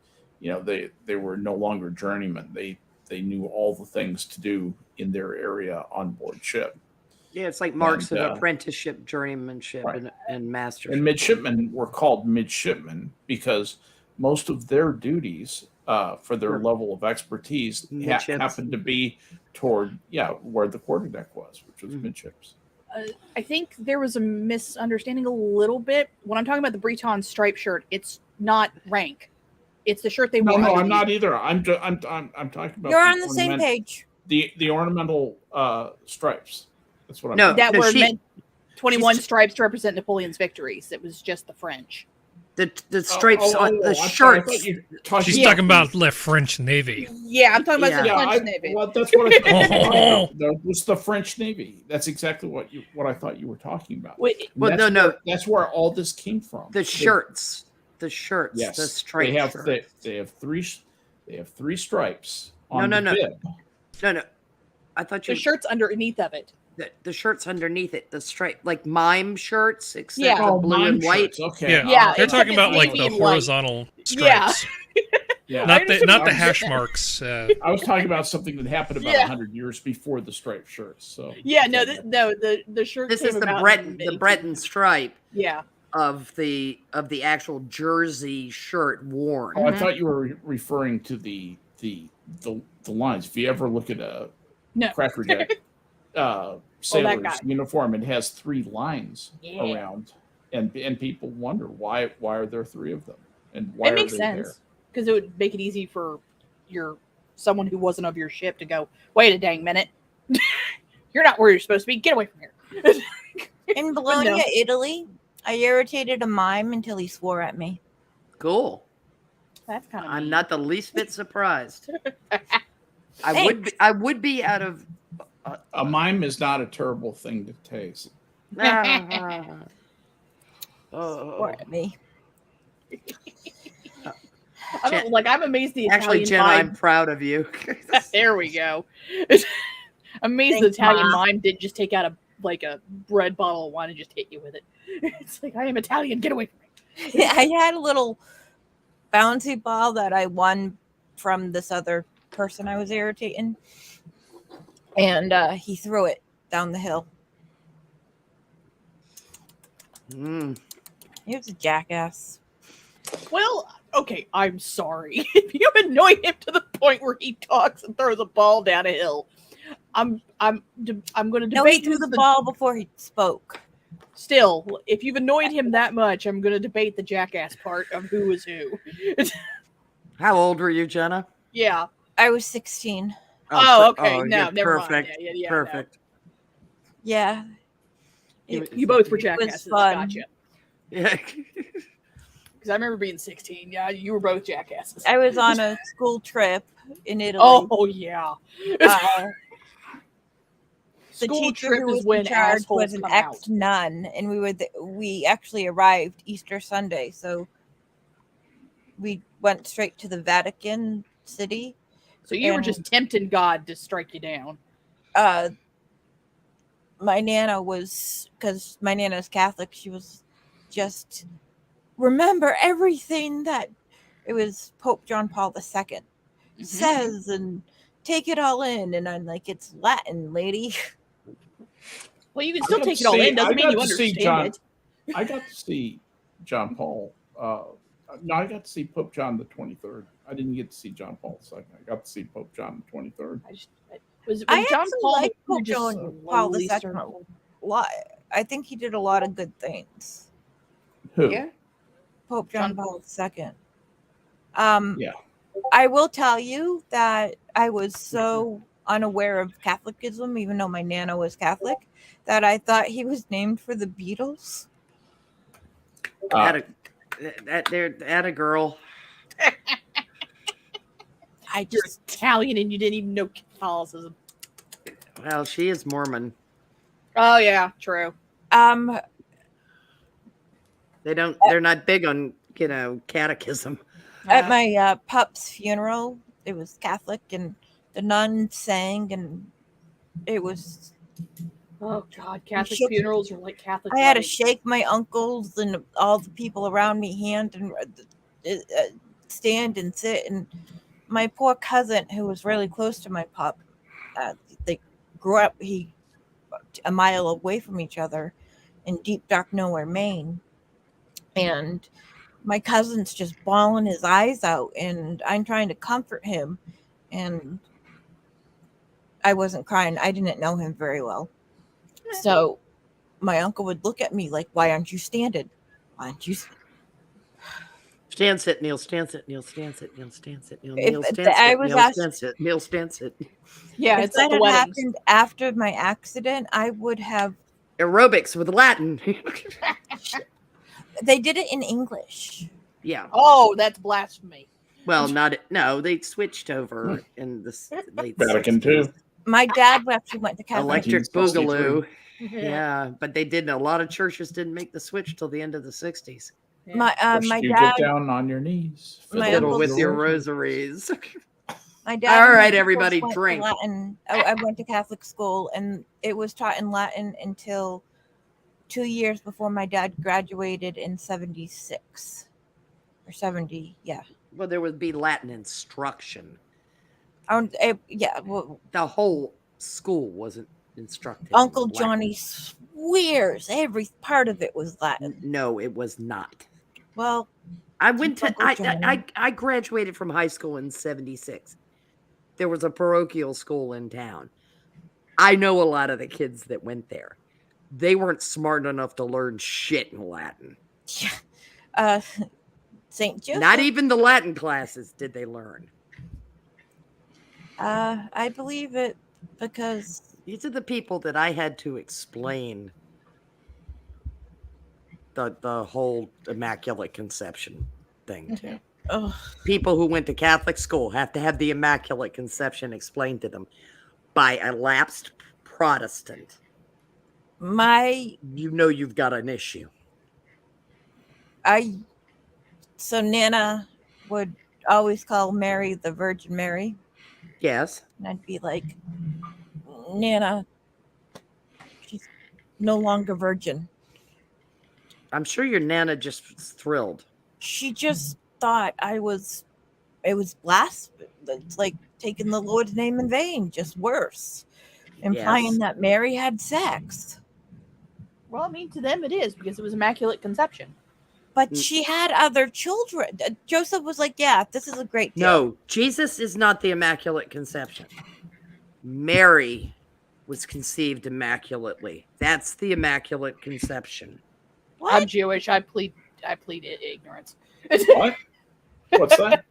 they were no longer journeymen. They knew all the things to do in their area on board ship. Yeah, it's like marks of apprenticeship, journeymanship, right. and mastership. And midshipmen were called midshipmen because most of their duties for their level of expertise happened to be toward, where the quarterdeck was, which was midships. I think there was a misunderstanding a little bit. When I'm talking about the Breton stripe shirt, it's not rank. It's the shirt they wore. No, I'm not either. I'm talking about. You're on the same page. The ornamental stripes. That's what I'm. No, that were meant 21 she's- stripes to represent Napoleon's victories. It was just the French. The stripes on the shirts. She's talking about the French Navy. Yeah, I'm talking about the French Navy. Well, that's what I thought. That was the French Navy. That's exactly what I thought you were talking about. Wait, that's where all this came from. The shirts. Yes, the stripes. They have 3 stripes on No. the bib. No. I thought the shirts underneath of it. The shirts underneath it, the stripe, like mime shirts, except Yeah. the blue and white. Shirts. Okay. Yeah, They're talking about like navy the and white. horizontal stripes. Yeah. Not the hash marks. I was talking about something that happened about 100 years before the striped shirts. So the shirt. This is the Breton stripe. Yeah. Of the actual jersey shirt worn. Oh, I thought you were referring to the lines. If you ever look at a Cracker Jack sailor's uniform, it has 3 lines around, and people wonder why are there 3 of them, and why it makes are they sense there? because it would make it easy for someone who wasn't of your ship to go, wait a dang minute, you're not where you're supposed to be. Get away from here. In Bologna, Italy, I irritated a mime until he swore at me. Cool. That's kind of. I'm not the least bit surprised. I would be out of. A mime is not a terrible thing to taste. Swore at me. I'm amazed the Italian actually, Jenna, mime. I'm proud of you. There we go. I'm amazed the Italian mime didn't just take out a bread bottle of wine and just hit you with it. It's like, I am Italian, get away from me. I had a little bouncy ball that I won from this other person I was irritating, and he threw it down the hill. He was a jackass. Well, okay, I'm sorry. If you annoy him to the point where he talks and throws a ball down a hill, I'm going to debate. No, he threw the ball before he spoke. Still, if you've annoyed him that much, I'm going to debate the jackass part of who is who. How old were you, Jenna? Yeah. I was 16. Oh, okay. No, never perfect. mind. Yeah, Perfect. No. Yeah. You both were jackasses. Gotcha. Yeah. Because I remember being 16. Yeah, you were both jackasses. I was on a school trip in Italy. Oh, yeah. The School teacher trip who was is when in charge assholes was an come out. ex-nun, and we actually arrived Easter Sunday, so we went straight to the Vatican City. So you were just tempting God to strike you down. My Nana was, because my Nana's Catholic, she was just, remember everything that it was Pope John Paul II says, and take it all in. And I'm like, it's Latin, lady. Well, you can still take it all in. Doesn't mean you understand it. I got to see John Paul No, I got to see Pope John the 23rd. I didn't get to see John Paul II. I got to see Pope John the 23rd. Was I John actually Paul like Pope just John Paul slowly II. started- I think he did a lot of good things. Who? Yeah. Pope John John Paul II. Yeah. I will tell you that I was so unaware of Catholicism, even though my Nana was Catholic, that I thought he was named for the Beatles. At a girl. I You're just Italian and you didn't even know Catholicism. Well, she is Mormon. Oh yeah, true. They're not big on, catechism. at my pup's funeral, it was Catholic, and the nun sang, and it was. Oh God, Catholic shook- funerals are like Catholic. I had to weddings. shake my uncles and all the people around me hand and stand and sit. And my poor cousin, who was really close to my pup, they grew up a mile away from each other in deep dark nowhere, Maine, and my cousin's just bawling his eyes out, and I'm trying to comfort him, and I wasn't crying. I didn't know him very well. So my uncle would look at me like, why aren't you standing? Why aren't you? Stand, sit, kneel, stand, sit, kneel, stand, sit, kneel, stand, sit, kneel, If kneel, stand, I sit, was kneel, asked- stand, sit, kneel, stand, sit. Yeah, If it's like that the had weddings. happened after my accident, I would have. Aerobics with Latin. They did it in English. Yeah. Oh, that's blasphemy. Well, they switched over in the late Vatican 60s. II. My dad actually went to Catholic. Electric 1963. Boogaloo. Yeah, but they didn't. A lot of churches didn't make the switch till the end of the 60s. My First you dad. get down on your knees. My Fiddle uncle's- with your rosaries. My dad. All and my right, uncles everybody, went to drink. Latin. I went to Catholic school, and it was taught in Latin until 2 years before my dad graduated in 76 or 70. Yeah. Well, there would be Latin instruction. Yeah. Well, The whole school wasn't instructed. Uncle in Latin. Johnny swears every part of it was Latin. No, it was not. Well, I went to Uncle Johnny. I graduated from high school in 76. There was a parochial school in town. I know a lot of the kids that went there. They weren't smart enough to learn shit in Latin. St. Joseph. Not even the Latin classes did they learn. I believe it because These are the people that I had to explain the whole Immaculate Conception thing to. ugh, People who went to Catholic school have to have the Immaculate Conception explained to them by a lapsed Protestant. You've got an issue. So Nana would always call Mary the Virgin Mary, Yes. and I'd be like, Nana, she's no longer virgin. I'm sure your Nana just was thrilled. She just thought it was blasphemy. It's like taking the Lord's name in vain, just worse. Implying Yes. that Mary had sex. Well, I mean, to them it is because it was Immaculate Conception. But she had other children. Joseph was like, yeah, this is a great deal. No, Jesus is not the Immaculate Conception. Mary was conceived immaculately. That's the Immaculate Conception. What? I'm Jewish. I plead ignorance. What? What's that?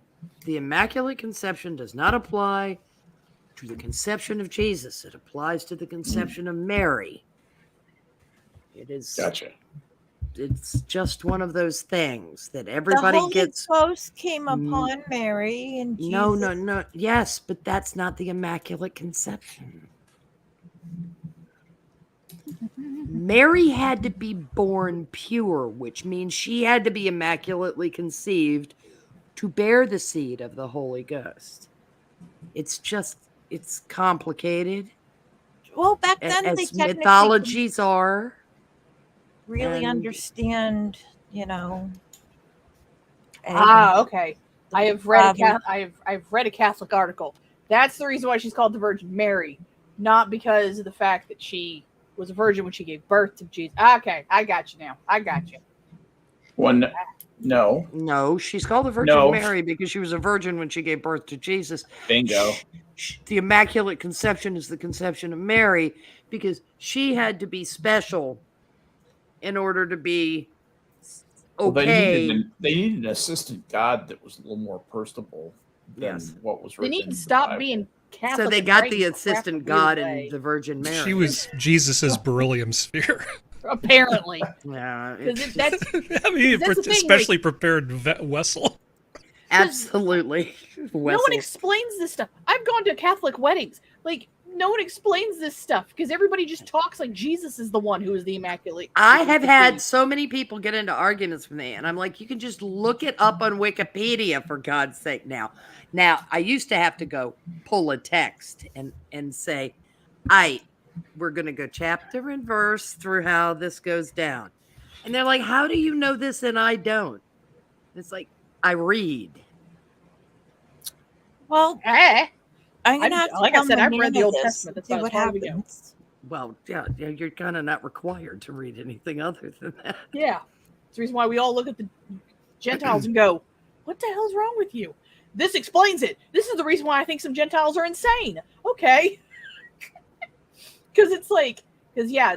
The Immaculate Conception does not apply to the conception of Jesus. It applies to the conception of Mary. It is. Gotcha. It's just one of those things that The everybody Holy gets. Ghost came upon Mary and Jesus. No. Yes, but that's not the Immaculate Conception. Mary had to be born pure, which means she had to be immaculately conceived to bear the seed of the Holy Ghost. It's complicated. Well, back then they As technically mythologies are. really and- understand, anything. Okay. I have read I've read a Catholic article. That's the reason why she's called the Virgin Mary, not because of the fact that she was a virgin when she gave birth to Jesus. Okay, I got you now. I got you. When No, she's called the Virgin No. Mary because she was a virgin when she gave birth to Jesus. Bingo. The Immaculate Conception is the conception of Mary because she had to be special in order to be Well, okay. they needed an assistant God that was a little more personable than Yes. what was They written. need in to the stop Bible. being Catholic. So they and got writing the crap assistant a weird God way. and the Virgin Mary. She was Jesus's beryllium sphere. Apparently. Yeah, Because that's I mean, That's the thing, especially prepared vessel. absolutely. no one explains this stuff. I've gone to Catholic weddings. Like, no one explains this stuff because everybody just talks like Jesus is the one who is the Immaculate. I have had so many people get into arguments with me, and I'm like, you can just look it up on Wikipedia for God's sake. Now, I used to have to go pull a text and say, we're going to go chapter and verse through how this goes down. And they're like, how do you know this and I don't? It's like, I read. Well, Eh? I'm gonna have to like I tell said, my I've read the Nana Old this Testament. That's and see about what as far as we go. happens. Well, yeah, you're kind of not required to read anything other than that. Yeah. It's the reason why we all look at the Gentiles and go, what the hell's wrong with you? This explains it. This is the reason why I think some Gentiles are insane. Okay. Because it's like, because yeah,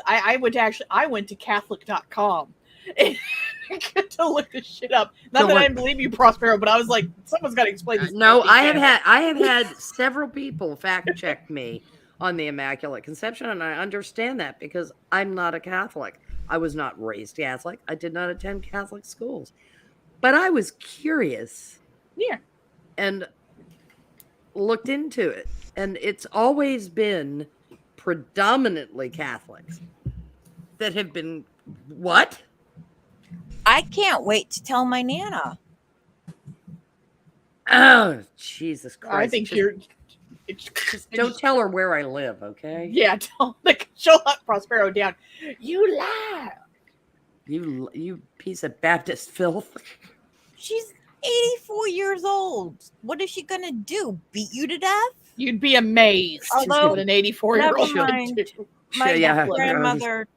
I went to Catholic.com to look this shit up. Not So that what- I didn't believe you, Prospero, but I was like, someone's got to explain this. No, to me. I have had several people fact check me on the Immaculate Conception, and I understand that because I'm not a Catholic. I was not raised Catholic. I did not attend Catholic schools, but I was curious. Yeah. And looked into it, and it's always been predominantly Catholics that have been what? I can't wait to tell my Nana. Oh, Jesus Christ. I think Don't tell her where I live, okay? Yeah, she'll hunt Prospero down. You lie. You piece of Baptist filth. She's 84 years old. What is she gonna do? Beat you to death? You'd be amazed Although, what an 84-year-old never would mind. do. My Yeah, grandmother.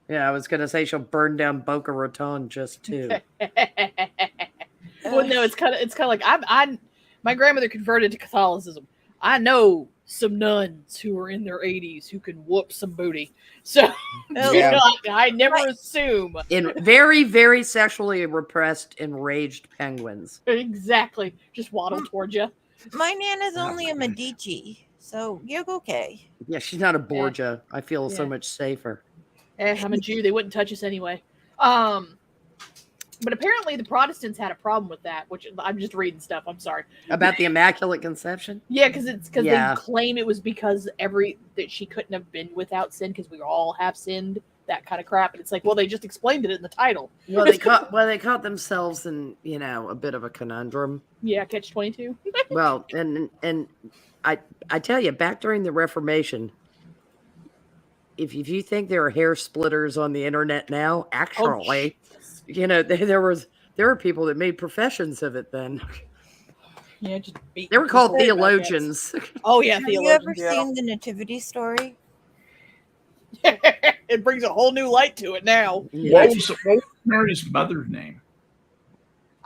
Yeah, I was gonna say she'll burn down Boca Raton just too. Well, no, it's kind of like my grandmother converted to Catholicism. I know some nuns who are in their 80s who can whoop some booty. So Yeah. I never assume In very, very sexually repressed, enraged penguins. exactly. Just waddle towards you. My Nana's only a Medici, so you're okay. Yeah, she's not a Borgia. I feel so Yeah. much safer. I'm a Jew. They wouldn't touch us anyway. But apparently the Protestants had a problem with that, which I'm just reading stuff. I'm sorry. About the Immaculate Conception? Yeah, because Yeah. they claim it was because that she couldn't have been without sin because we all have sinned, that kind of crap. And it's like, well, they just explained it in the title. Well, they caught themselves in, a bit of a conundrum. Yeah, catch-22. Well, and I tell you, back during the Reformation, if you think there are hair splitters on the internet now, actually, there were people that made professions of it then. Yeah, just beat. They were called just- theologians. Oh yeah, Have you theologians. ever seen the Nativity story? It brings a whole new light to it now. What was Mary's mother's name?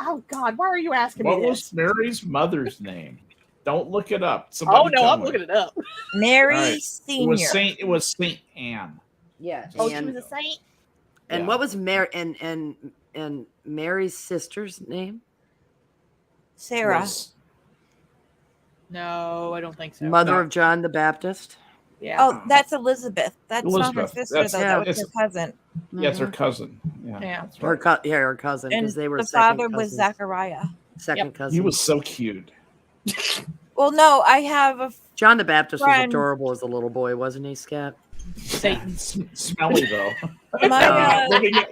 Oh God, why are you asking What me was this? Mary's mother's name? Don't look it up. Oh Somebody no, tell I'm me. looking it up. Mary All right. Senior. It was Saint Anne. Yeah. Oh, she and was a saint. and what was Mary and Mary's sister's name? Sarah. Was- No, I don't think so. Mother No. of John the Baptist. Yeah. Oh, that's Elizabeth. That's not her Elizabeth. sister, That's- though. yeah, That was her it's- cousin. Yeah, it's her cousin. Yeah. Yeah, that's Her right. her cousin, And because they were the second father was cousins. Zachariah. Second cousin. He was so cute. Well, no, I have a John the Baptist was friend. adorable as a little boy, wasn't he, Skep? Satan. Smelly though. my,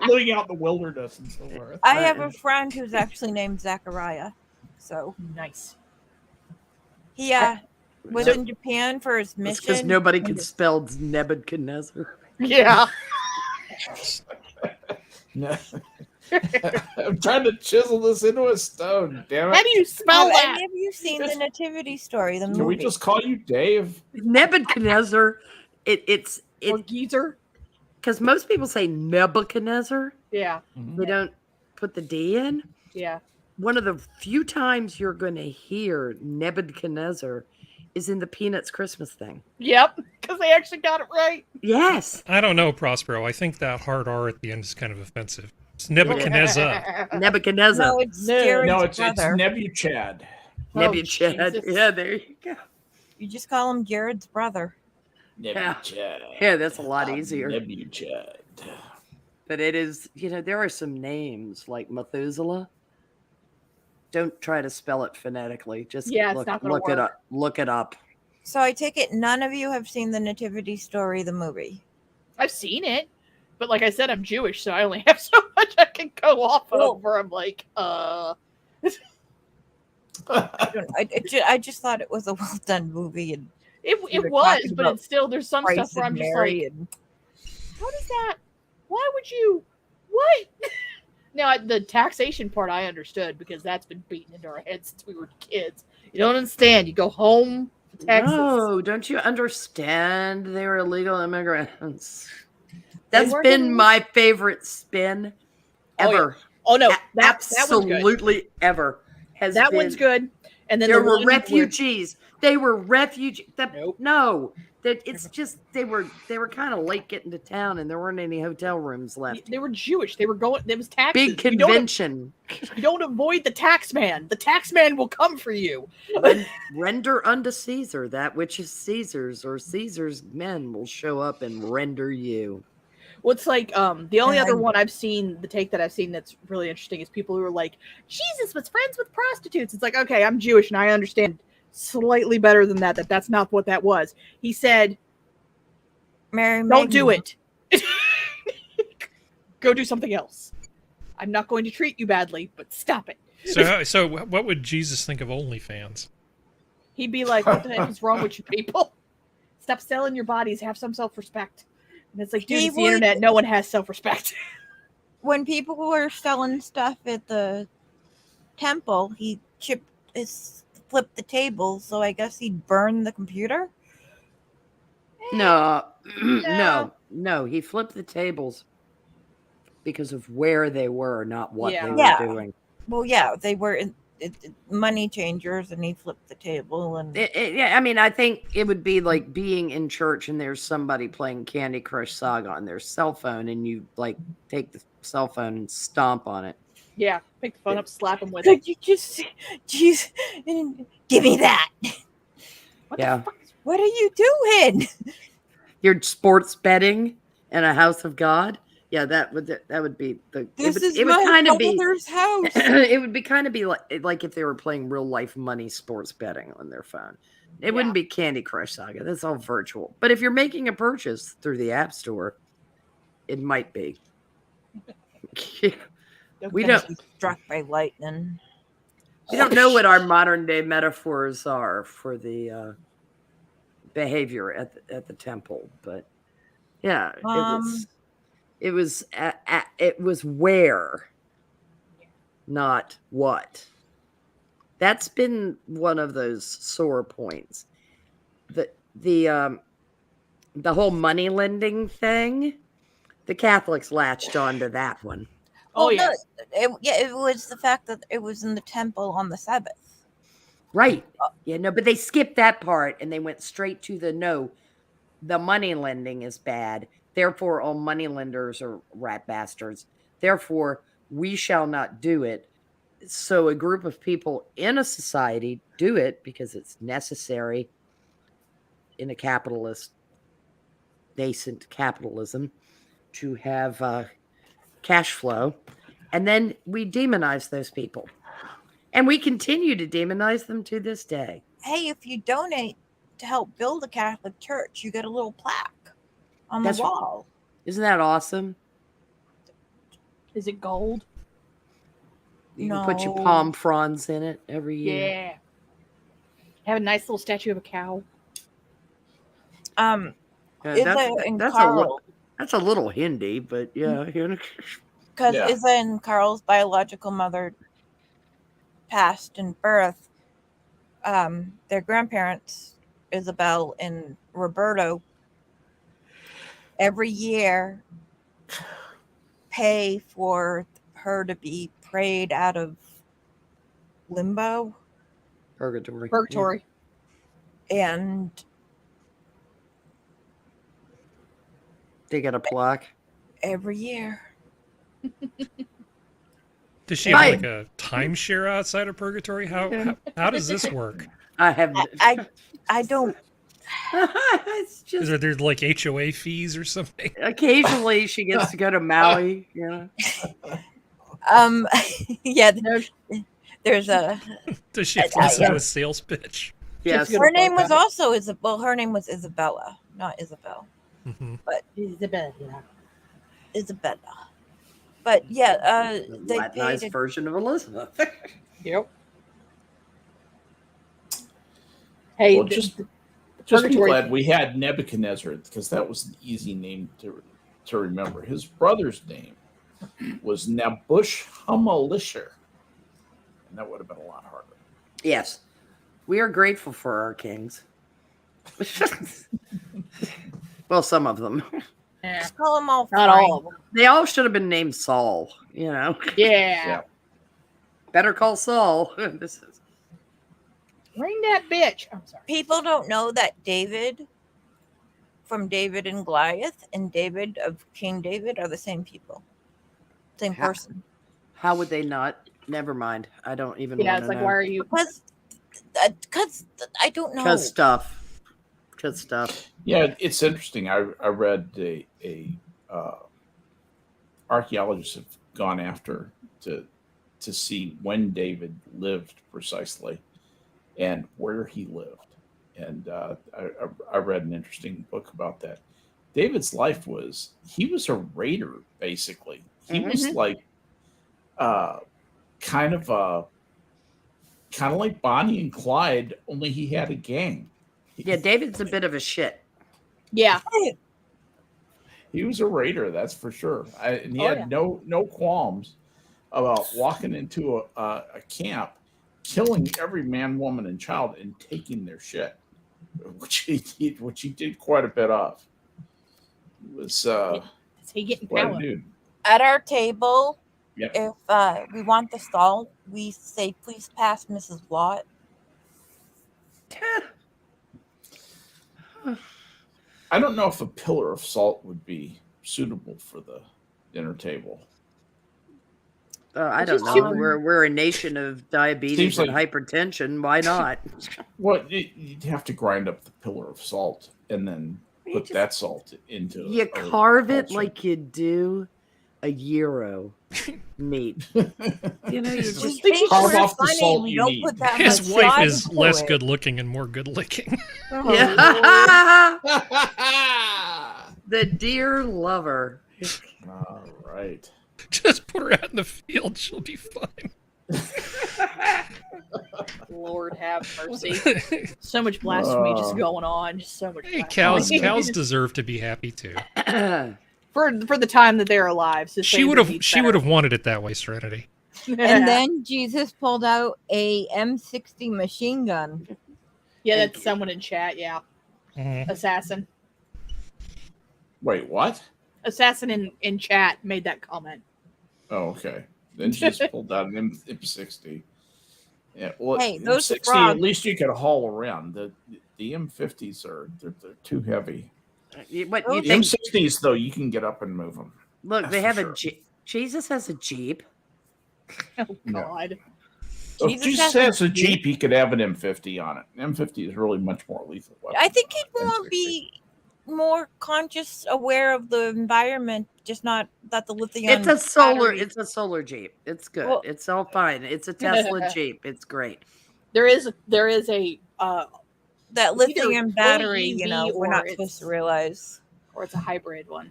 living out in the wilderness and so forth. I have a friend who's actually named Zachariah. So Nice. he was in Japan for his Because mission. nobody could spell Nebuchadnezzar. Yeah. No. I'm trying to chisel this into a stone. Damn How it! do you spell Have that? any of you seen the Nativity story? The Can movie. we just call you Dave? Nebuchadnezzar. It's Or geezer? because most people say Nebuchadnezzar. Yeah. They don't. put the D in. Yeah. One of the few times you're going to hear Nebuchadnezzar is in the Peanuts Christmas thing. Yep, because they actually got it right. Yes. I don't know, Prospero. I think that hard R at the end is kind of offensive. It's Nebuchadnezzar. Nebuchadnezzar. No, it's No. Jared's No, it's brother. Nebuchad. Nebuchad. Jesus. Yeah, there you go. You just call him Jared's brother. Nebuchad. Yeah, that's a lot easier. Nebuchad. But it is, there are some names like Methuselah. Don't try to spell it phonetically. Just Yeah, it's not gonna look it work. up. Look it up. So I take it none of you have seen the Nativity Story, the movie. I've seen it, but like I said, I'm Jewish, so I only have so much I can go off of where I'm like, I just thought it was a well done movie, and It were was, talking but about it's still, there's some Christ stuff where I'm and just Mary like, and what is that? Why would you? What? Now, the taxation part I understood because that's been beaten into our heads since we were kids. You don't understand. You go home to Texas. No, don't you understand? They were illegal immigrants. That's weren't been illegal- my favorite spin Oh, yeah. ever. Oh no, that one's good. Absolutely ever. That one's good. And then There the were one where- refugees. They were refugees. Nope. No, that it's just they were kind of late getting to town, and there weren't any hotel rooms left. They were Jewish. They were going. There was taxes. Big convention. You don't avoid the tax man. The tax man will come for you. Render unto Caesar that which is Caesar's, or Caesar's men will show up and render you. Well, it's like the only And other I- one I've seen, the take that I've seen that's really interesting is people who are like, Jesus was friends with prostitutes. It's like, okay, I'm Jewish and I understand slightly better than that that's not what that was. He said, Mary. don't do Magdalene. it. Go do something else. I'm not going to treat you badly, but stop it. So what would Jesus think of OnlyFans? He'd be like, what the heck is wrong with you people? Stop selling your bodies. Have some self-respect. And it's like, dude, He it's the would- internet. No one has self-respect. When people were selling stuff at the temple, he flipped the table, so I guess he'd burn the computer. No, no. He flipped the tables because of where they were, not what Yeah. they were Yeah. doing. Well, yeah, they were money changers, and he flipped the table. And Yeah, I mean, I think it would be like being in church and there's somebody playing Candy Crush Saga on their cell phone, and you like take the cell phone and stomp on it. Yeah, pick the phone up, slap him with it. could you just give me that? What Yeah. the fuck? What are you doing? You're sports betting in a house of God. Yeah, that would be the. This is it would my kind of be. father's house. It would be kind of be like if they were playing real life money sports betting on their phone. It wouldn't be Candy Crush Saga. That's all virtual. But if you're making a purchase through the App Store, it might be. We Gonna don't. be struck by lightning. We don't know what our modern day metaphors are for the behavior at the temple, but yeah, it was where, not what. That's been one of those sore points. The whole money lending thing, the Catholics latched onto that one. Oh, Well, no, yes. it was the fact that it was in the temple on the Sabbath. Right. Yeah, no, but they skipped that part and they went straight to the money lending is bad. Therefore, all money lenders are rat bastards. Therefore, we shall not do it. So a group of people in a society do it because it's necessary in a capitalist, nascent capitalism to have cash flow. And then we demonize those people. And we continue to demonize them to this day. Hey, if you donate to help build a Catholic church, you get a little plaque on That's the wall. Isn't that awesome? Is it gold? You can put your No. palm fronds in it every year. Yeah. Have a nice little statue of a cow. Yeah, Isa and that's Carl, that's a little Hindi, but yeah, because Yeah. Isa and Carl's biological mother passed in birth. Their grandparents, Isabel and Roberto, every year pay for her to be prayed out of limbo, Purgatory. Purgatory. and They get a plaque. every year. Does she have Right. like a timeshare outside of Purgatory? How does this work? I have. I don't. It's Is just there like HOA fees or something? occasionally she gets to go to Maui. You know. Yeah, No, there's a. Does she have to listen to a sales pitch? Yes. Good Her name was about also Isabel. Well, her name was Isabella, not Isabel. Mhm. Isabella. But yeah, The they Latinized paid. version of Elizabeth. Yep. Hey, Well, just be Purgatory- glad we had Nebuchadnezzar, because that was an easy name to remember. His brother's name was Nebuchadnezzar, and that would have been a lot harder. Yes, we are grateful for our kings. Well, some of them. yeah, Call them all. not Frank. all of them. They all should have been named Saul. You know, Yeah. better call Saul. This is Ring that bitch. I'm sorry. People don't know that David from David and Goliath and David of King David are the same people, same How- person. how would they not? Never mind. I don't even. Yeah, want it's to like, know. why are you? Because I don't know. Cause stuff. Cause stuff. Yeah, it's interesting. I read a archaeologists have gone after to see when David lived precisely and where he lived, and I read an interesting book about that. David's life was, he was a raider basically. He was like kind of like Bonnie and Clyde, only he had a gang. Yeah, David's a bit of a shit. Yeah. He was a raider, that's for sure. And he Oh, had yeah. no qualms about walking into a camp, killing every man, woman, and child, and taking their shit, which he did quite a bit of. It was Is he getting quite a power? dude. At our table, Yep. if we want the salt, we say, "Please pass, Mrs. Blott." I don't know if a pillar of salt would be suitable for the dinner table. I It's don't just know. super- We're a nation of diabetes Seems and like- hypertension. Why not? Well, you'd have to grind up the pillar of salt and then You put just- that salt into. You a carve it culture. like you do a gyro meat. You know, you We just think carve we're off the funny, salt we you don't need. put that His much wife thought is into less it. good looking and more good licking. Oh, Yeah. The dear lover. All right. Just put her out in the field; she'll be fine. Lord have mercy. So much blasphemy just going on. Just so much. Hey, blasphemy. cows deserve to be happy too. for the time that they're alive. So She would have wanted it that way, Serenity. And then Jesus pulled out a M60 machine gun. yeah, that's someone in chat. Yeah, Mhm. assassin. Wait, what? Assassin in chat made that comment. Oh, okay. Then she just pulled out an M60. Yeah, well, Hey, those M60 frogs- at least you could haul around. The M50s they're too heavy. What you Oh, The think? M60s though, you can get up and move them. Look, they that's have for a sure. Jesus has a Jeep. Oh No. God. If Jesus Jesus has has a Jeep, he could have an M50 on it. An M50 is really much more lethal weapon. I think he'd than more M60. be more conscious, aware of the environment, just not that the lithium. It's a solar. battery- It's a solar Jeep. It's good. Well- It's all fine. It's a Tesla Jeep. It's great. There is a that either lithium fully battery. EV We're not or supposed to it's- realize. or it's a hybrid one.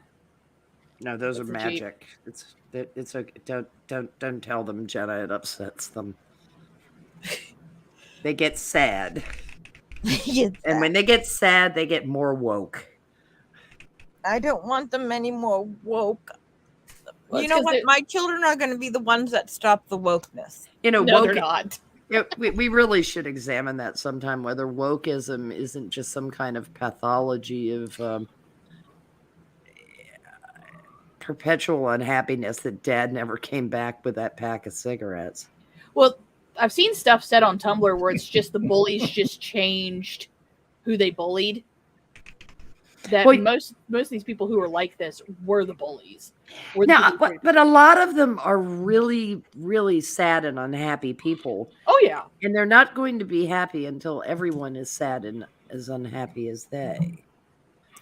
No, those It's are a Jeep. magic. It's okay. Don't tell them, Jenna. It upsets them. They get sad, and when they get sad, they get more woke. I don't want them any more woke. Well, You it's know 'cause what? they're- My children are going to be the ones that stop the wokeness. You know, No, woke. they're not. Yeah, we really should examine that sometime. Whether wokeism isn't just some kind of pathology of perpetual unhappiness that Dad never came back with that pack of cigarettes. Well, I've seen stuff said on Tumblr where it's just the bullies just changed who they bullied. That Well, most of these people who are like this were the bullies. Were the Now, people who- but a lot of them are really, really sad and unhappy people, oh yeah, and they're not going to be happy until everyone is sad and as unhappy as they.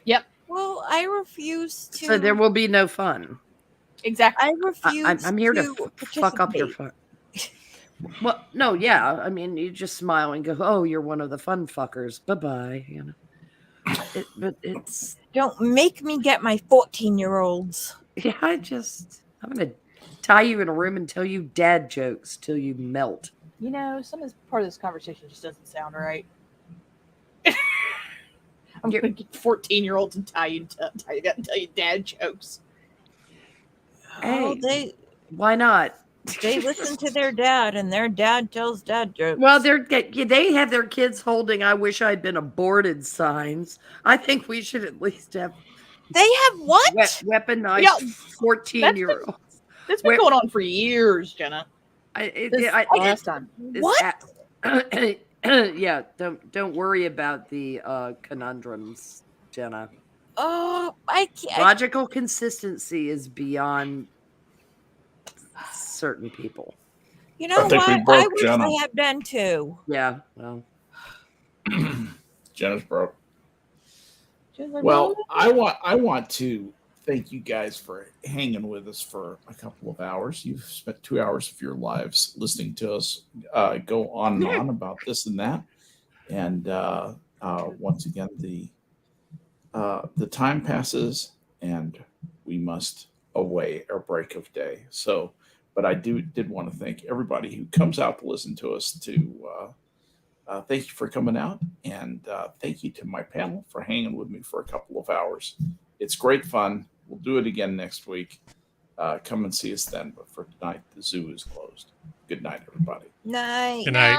yep, Well, I refuse to. So there will be no fun. exactly. I refuse. I'm here to to fuck up your participate. fun. Well, no, yeah. I mean, you just smile and go, "Oh, you're one of the fun fuckers." Bye bye. You know. But it's Don't make me get my 14-year-olds. yeah. I'm gonna tie you in a room and tell you dad jokes till you melt. You know, some of this part of this conversation just doesn't sound right. I'm gonna get 14-year-olds and tell you dad jokes. Oh, Hey, why not? they listen to their dad, and their dad tells dad jokes. Well, they have their kids holding "I wish I'd been aborted" signs. I think we should at least have they have what? weaponized Yeah, 14-year-olds. That's been going on for years, Jenna. Last time. What? Yeah, don't worry about the conundrums, Jenna. Oh, I can't. Logical consistency is beyond certain people. You know think we what? broke I wish Jenna. I had been too. Yeah, well, Jenna's broke. Well, I want to thank you guys for hanging with us for a couple of hours. You've spent 2 hours of your lives listening to us go on and on about this and that. And once again, the time passes, and we must away our break of day. So, but I did want to thank everybody who comes out to listen to us. Thank you for coming out, and thank you to my panel for hanging with me for a couple of hours. It's great fun. We'll do it again next week. Come and see us then. But for tonight, the zoo is closed. Good night, everybody. Night. Good night.